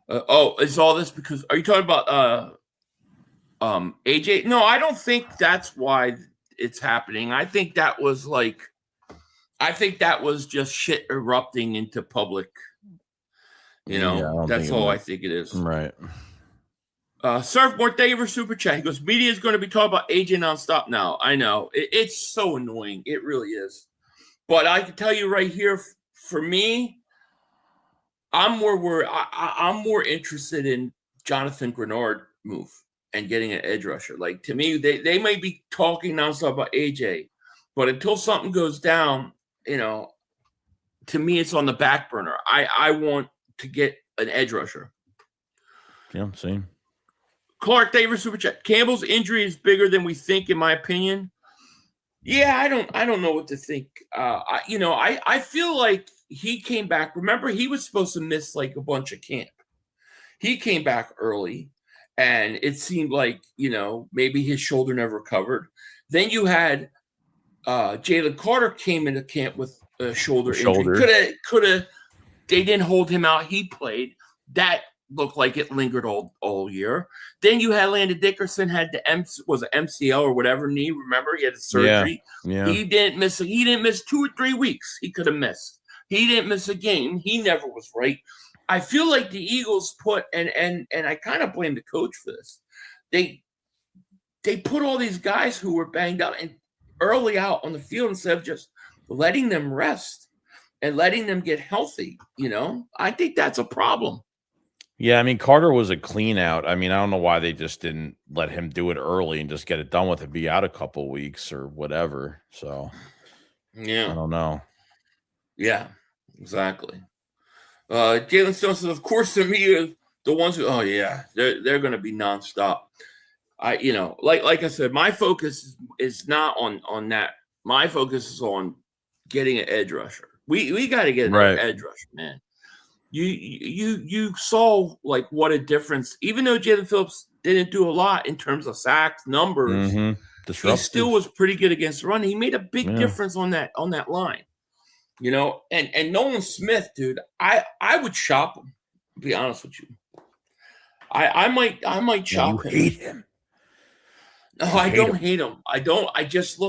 Is all this because are you talking about AJ? No, I don't think that's why it's happening. I think that was just shit erupting into public. That's all I think it is. Right. Surfboard, thank you for super chat. He goes, media is going to be talking about AJ nonstop now. I know. It's so annoying. It really is. But I can tell you right here, for me, I'm more worried. I'm more interested in Jonathan Greenard move and getting an edge rusher. Like, to me, they may be talking nonstop about AJ, but until something goes down, to me, it's on the back burner. I want to get an edge rusher. Yeah, same. Clark Davis super chat. Campbell's injury is bigger than we think, in my opinion. Yeah, I don't know what to think. I feel like he came back. Remember, he was supposed to miss like a bunch of camp. He came back early, and it seemed like maybe his shoulder never recovered. Then you had Jalen Carter came into camp with a shoulder injury. Could have. They didn't hold him out. He played. That looked like it lingered all year. Then you had Landon Dickerson had the MCL or whatever knee. Remember, he had the surgery. Yeah. He didn't miss 2 or 3 weeks. He could have missed. He didn't miss a game. He never was right. I feel like the Eagles put and I kind of blame the coach for this. They put all these guys who were banged up and early out on the field instead of just letting them rest and letting them get healthy. I think that's a problem. Yeah, I mean, Carter was a clean out. I mean, I don't know why they just didn't let him do it early and just get it done with it, be out a couple weeks or whatever. So, yeah, I don't know. Yeah, exactly. Jalen Stone says, of course, the media, the ones who, they're going to be nonstop. Like I said, my focus is not on that. My focus is on getting an edge rusher. We got to get an edge rusher, man. You saw like what a difference. Even though Jalen Phillips didn't do a lot in terms of sacks numbers, he still was pretty good against the run. He made a big difference on that line. And Nolan Smith, dude, I would shop him. To be honest with you, I might chop him. Hate him. No, I don't hate him. I don't. I just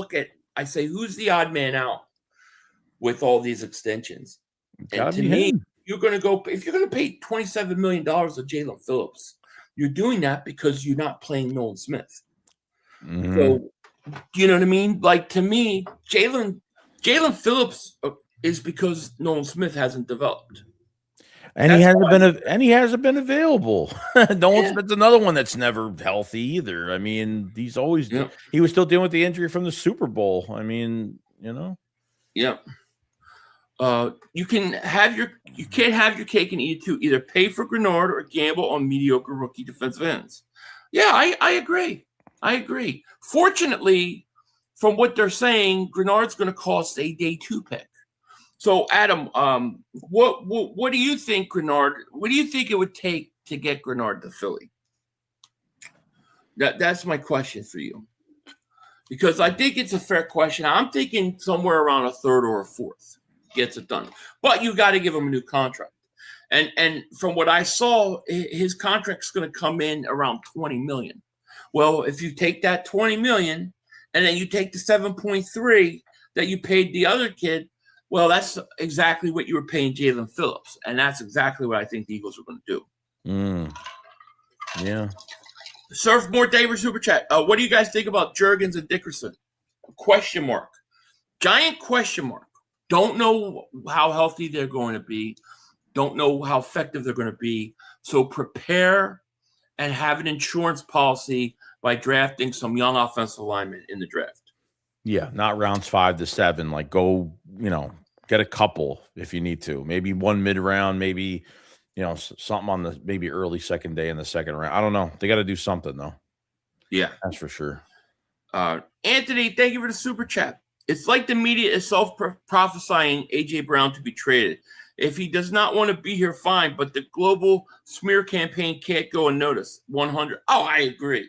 I say, who's the odd man out with all these extensions? And to me, you're going to go, if you're going to pay $27 million to Jalen Phillips, you're doing that because you're not playing Nolan Smith. Mm-hmm. So, you know what I mean? Like, to me, Jalen Phillips is because Nolan Smith hasn't developed. And he hasn't been available. Nolan Smith's another one that's never healthy either. I mean, he was still dealing with the injury from the Super Bowl. I mean, you know. Yeah. You can't have your cake and eat it too. Either pay for Greenard or gamble on mediocre rookie defensive ends. Yeah, I agree. Fortunately, from what they're saying, Greenard's going to cost a day 2 pick. So, Adam, what do you think, Greenard? What do you think it would take to get Greenard to Philly? That's my question for you, because I think it's a fair question. I'm thinking somewhere around a 3rd or a 4th gets it done, but you got to give him a new contract. And from what I saw, his contract's going to come in around $20 million. Well, if you take that $20 million and then you take the 7.3 that you paid the other kid. Well, that's exactly what you were paying Jalen Phillips, and that's exactly what I think the Eagles are going to do. Yeah. Surfboard Daver Super Chat. What do you guys think about Jurgens and Dickerson? Question mark. Giant question mark. Don't know how healthy they're going to be. Don't know how effective they're going to be. So prepare and have an insurance policy by drafting some young offensive linemen in the draft. Yeah, not rounds 5 to 7. Like, go, get a couple if you need to. Maybe one mid-round, maybe, something on the maybe early second day in the second round. I don't know. They got to do something, though. Yeah. That's for sure. Anthony, thank you for the super chat. It's like the media is self-prophesying A.J. Brown to be traded. If he does not want to be here, fine, but the global smear campaign can't go unnoticed. 100. Oh, I agree.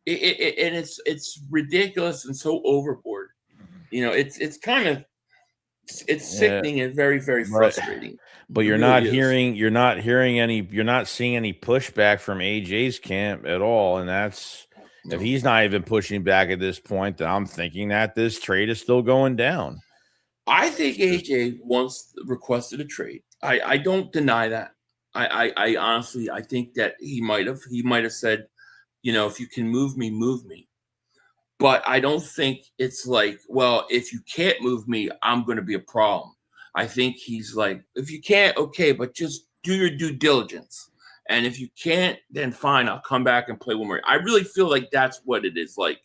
And it's ridiculous and so overboard. It's kind of sickening and very, very frustrating. But you're not seeing any pushback from AJ's camp at all. And that's if he's not even pushing back at this point, then I'm thinking that this trade is still going down. I think AJ once requested a trade. I don't deny that. I honestly think that he might have said, if you can move me. But I don't think it's like, well, if you can't move me, I'm going to be a problem. I think he's like, if you can't, okay, but just do your due diligence. And if you can't, then fine, I'll come back and play one more. I really feel like that's what it is like.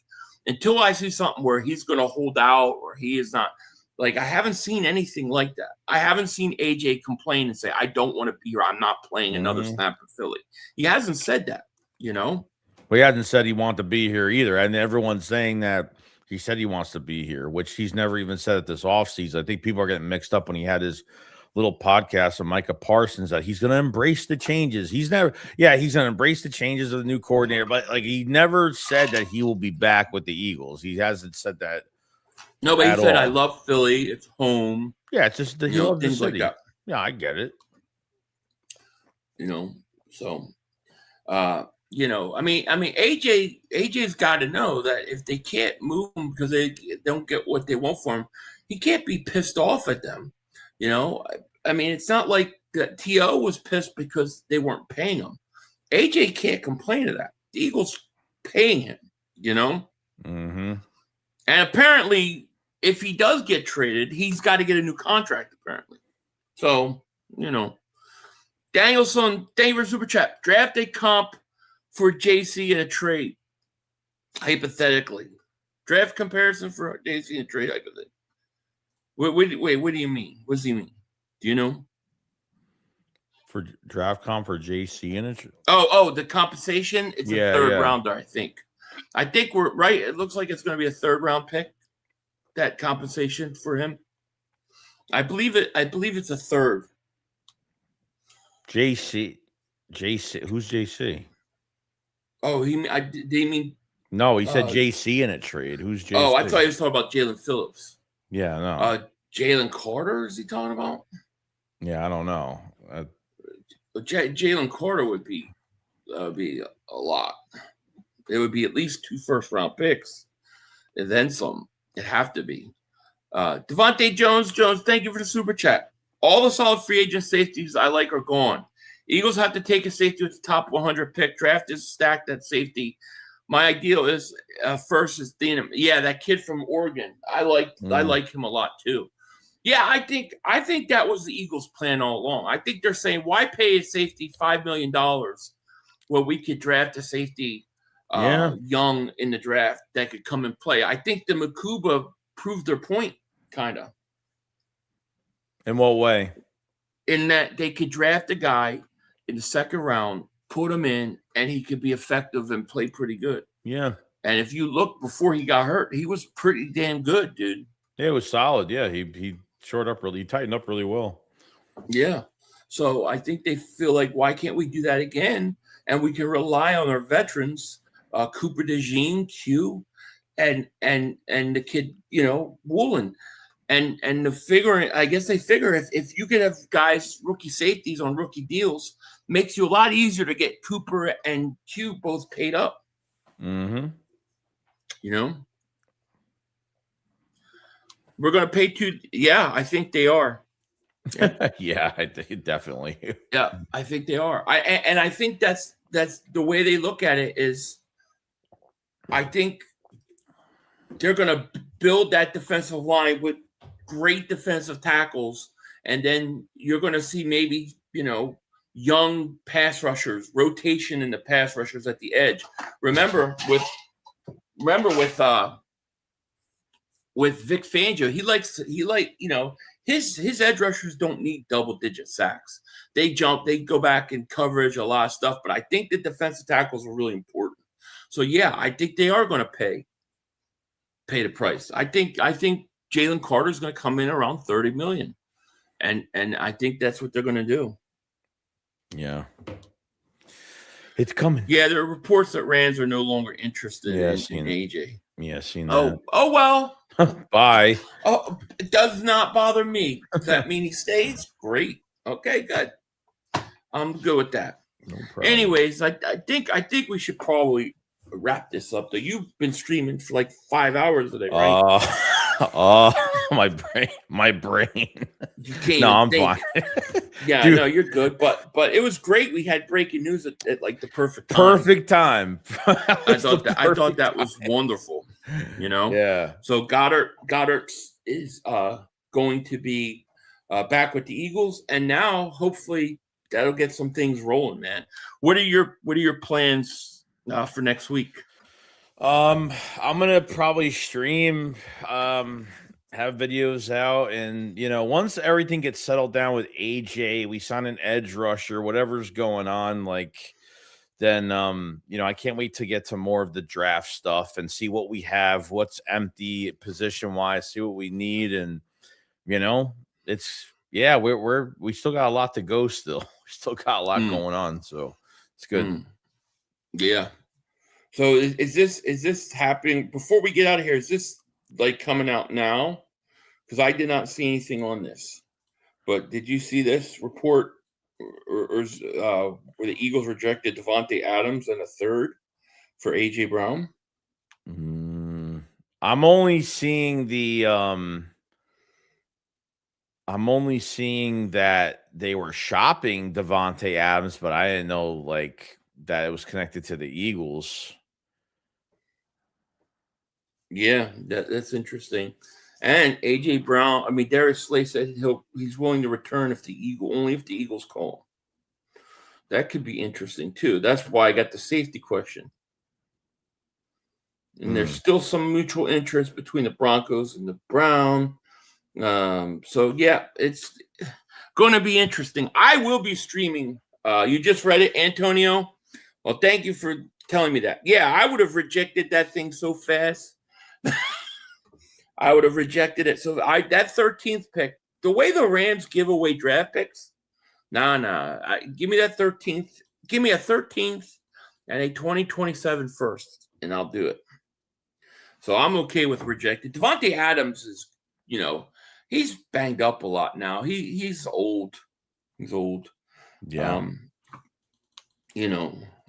Until I see something where he's going to hold out or he is not, like, I haven't seen anything like that. I haven't seen AJ complain and say, I don't want to be here. I'm not playing another snap in Philly. He hasn't said that, Well, he hasn't said he wants to be here either. And everyone's saying that he said he wants to be here, which he's never even said it this offseason. I think people are getting mixed up when he had his little podcast with Micah Parsons that he's going to embrace the changes. He's going to embrace the changes of the new coordinator, but like he never said that he will be back with the Eagles. He hasn't said that. No, but he said, I love Philly. It's home. Yeah, it's just he loves the city. Like that. Yeah, I get it. So, AJ's got to know that if they can't move him because they don't get what they want for him, he can't be pissed off at them. It's not like that T.O. was pissed because they weren't paying him. AJ can't complain of that. The Eagles paying him, Mm-hmm. And apparently, if he does get traded, he's got to get a new contract, apparently. So, Danielson, thank you for Super Chat. Draft a comp for JC in a trade, hypothetically. Draft comparison for JC in a trade, hypothetically. Wait, what do you mean? What does he mean? Do you know? For draft comp for JC in it? Oh, the compensation? It's a third rounder, I think. I think we're right. It looks like it's going to be a 3rd round pick, that compensation for him. I believe it's a 3rd. JC. Who's JC? Oh, did he mean? No, he said JC in a trade. Who's JC? Oh, I thought he was talking about Jalen Phillips. Yeah, no. Jalen Carter, is he talking about? Yeah, I don't know. Jalen Carter would be. That would be a lot. It would be at least 2 first-round picks, and then some. It'd have to be. Devontae Jones, thank you for the super chat. All the solid free agent safeties I like are gone. Eagles have to take a safety with the top 100 pick. Draft is stacked at safety. My ideal is first is Dianna. Yeah, that kid from Oregon. I like him a lot too. Yeah, I think that was the Eagles' plan all along. I think they're saying, why pay a safety $5 million when we could draft a safety young in the draft that could come and play? I think the Makuba proved their point, kind of. In what way? In that they could draft a guy in the second round, put him in, and he could be effective and play pretty good. Yeah. And if you look before he got hurt, he was pretty damn good, dude. Yeah, it was solid. Yeah, he he tightened up really well. Yeah. So I think they feel like, why can't we do that again? And we can rely on our veterans, Cooper DeJean, Q, and the kid, Woolen. And the figuring, I guess they figure if you could have guys, rookie safeties on rookie deals, makes you a lot easier to get Cooper and Q both paid up. Mm-hmm. We're going to pay two. Yeah, I think they are. Yeah, yeah, I think definitely. Yeah, I think they are. I think that's the way they look at it is, I think they're going to build that defensive line with great defensive tackles, and then you're going to see maybe, young pass rushers, rotation in the pass rushers at the edge. Remember with Vic Fangio, his edge rushers don't need double-digit sacks. They jump, they go back in coverage, a lot of stuff, but I think the defensive tackles are really important. So yeah, I think they are going to pay the price. I think Jalen Carter is going to come in around $30 million, and I think that's what they're going to do. Yeah, it's coming. Yeah, there are reports that Rams are no longer interested in AJ. Yeah, seen that. Oh well. Bye. Oh, it does not bother me. Does that mean he stays? Great. Okay, good. I'm good with that. No problem. Anyways, I think we should probably wrap this up. Though you've been streaming for like 5 hours today, right? My brain. You can't. No, I'm fine. Yeah, no, you're good. But it was great. We had breaking news at like the perfect time. Perfect time. I thought that was wonderful. Yeah. So Goedert is going to be back with the Eagles, and now hopefully that'll get some things rolling, man. What are your plans for next week? I'm gonna probably stream, have videos out, and once everything gets settled down with AJ, we sign an edge rusher, whatever's going on, then I can't wait to get to more of the draft stuff and see what we have, what's empty position wise, see what we need, and we still got a lot to go. Still, we still got a lot going on, so it's good. Yeah. So is this happening before we get out of here? Is this coming out now? Because I did not see anything on this. But did you see this report or where the Eagles rejected Devontae Adams and a third for AJ Brown? I'm only seeing that they were shopping Devontae Adams, but I didn't know that it was connected to the Eagles. Yeah, that's interesting. And AJ Brown, Darius Slay said he's willing to return if the Eagles call. That could be interesting too. That's why I got the safety question. And there's still some mutual interest between the Broncos and the Brown. So yeah, it's going to be interesting. I will be streaming. You just read it, Antonio. Well, thank you for telling me that. Yeah, I would have rejected that thing so fast. I would have rejected it. So that 13th pick, the way the Rams give away draft picks, give me that 13th. Give me a 13th and a 2027 first, and I'll do it. So I'm okay with rejected. Devontae Adams is, he's banged up a lot now. He's old. He's old. Yeah.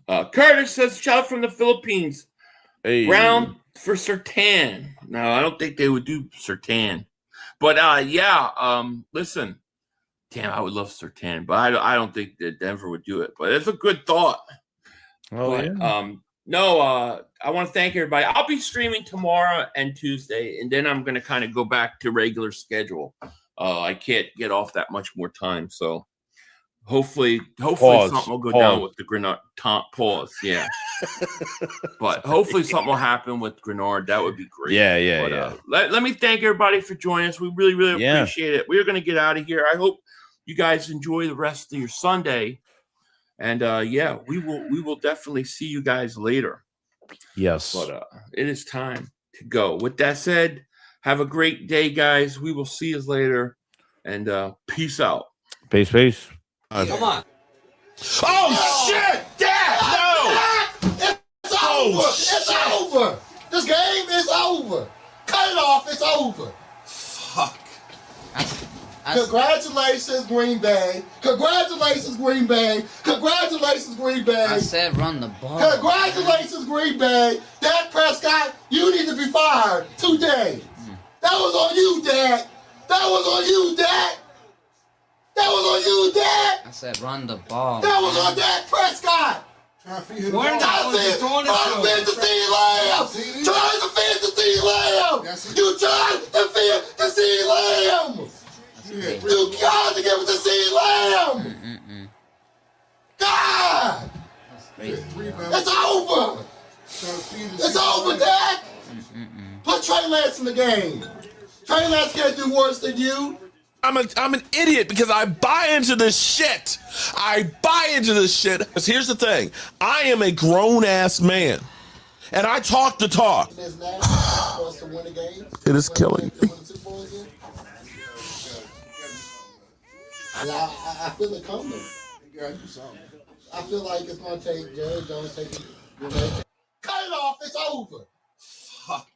Curtis says, shout from the Philippines. Hey. Brown for Sertan. No, I don't think they would do Sertan. But, listen. Damn, I would love Sertan, but I don't think that Denver would do it. But it's a good thought. Oh, but, yeah. I want to thank everybody. I'll be streaming tomorrow and Tuesday, and then I'm going to kind of go back to regular schedule. I can't get off that much more time, so hopefully something will go down with the Greenard. Pause, yeah. But hopefully something will happen with Greenard. That would be great. Yeah. Let me thank everybody for joining us. We really, really appreciate it. We're going to get out of here. I hope you guys enjoy the rest of your Sunday. And we will definitely see you guys later. Yes. But it is time to go. With that said, have a great day, guys. We will see you later. And peace out. Peace. Come on. Oh, shit! Dad! No! It's over! It's over! This game is over! Cut it off! It's over! Fuck. Congratulations, Green Bay. Congratulations, Green Bay. Congratulations, Green Bay. I said run the ball. Congratulations, Green Bay. Dak Prescott, you need to be fired today. That was on you, Dak. That was on you, Dak. That was on you, Dak. I said run the ball. That was on Dak Prescott. Trying to feed the ball. Trying to feed the CeeDee Lamb. Trying to feed the CeeDee Lamb. You tried to feed the CeeDee Lamb. You got to give it to CeeDee Lamb. God. It's over. It's over, Dak. Put Trey Lance in the game. Trey Lance can't do worse than you. I'm an idiot because I buy into this shit. Because here's the thing. I am a grown-ass man. And I talk the talk. It is killing me. I feel it coming. I feel like it's going to take Jerry Jones taking. Cut it off. It's over. Fuck.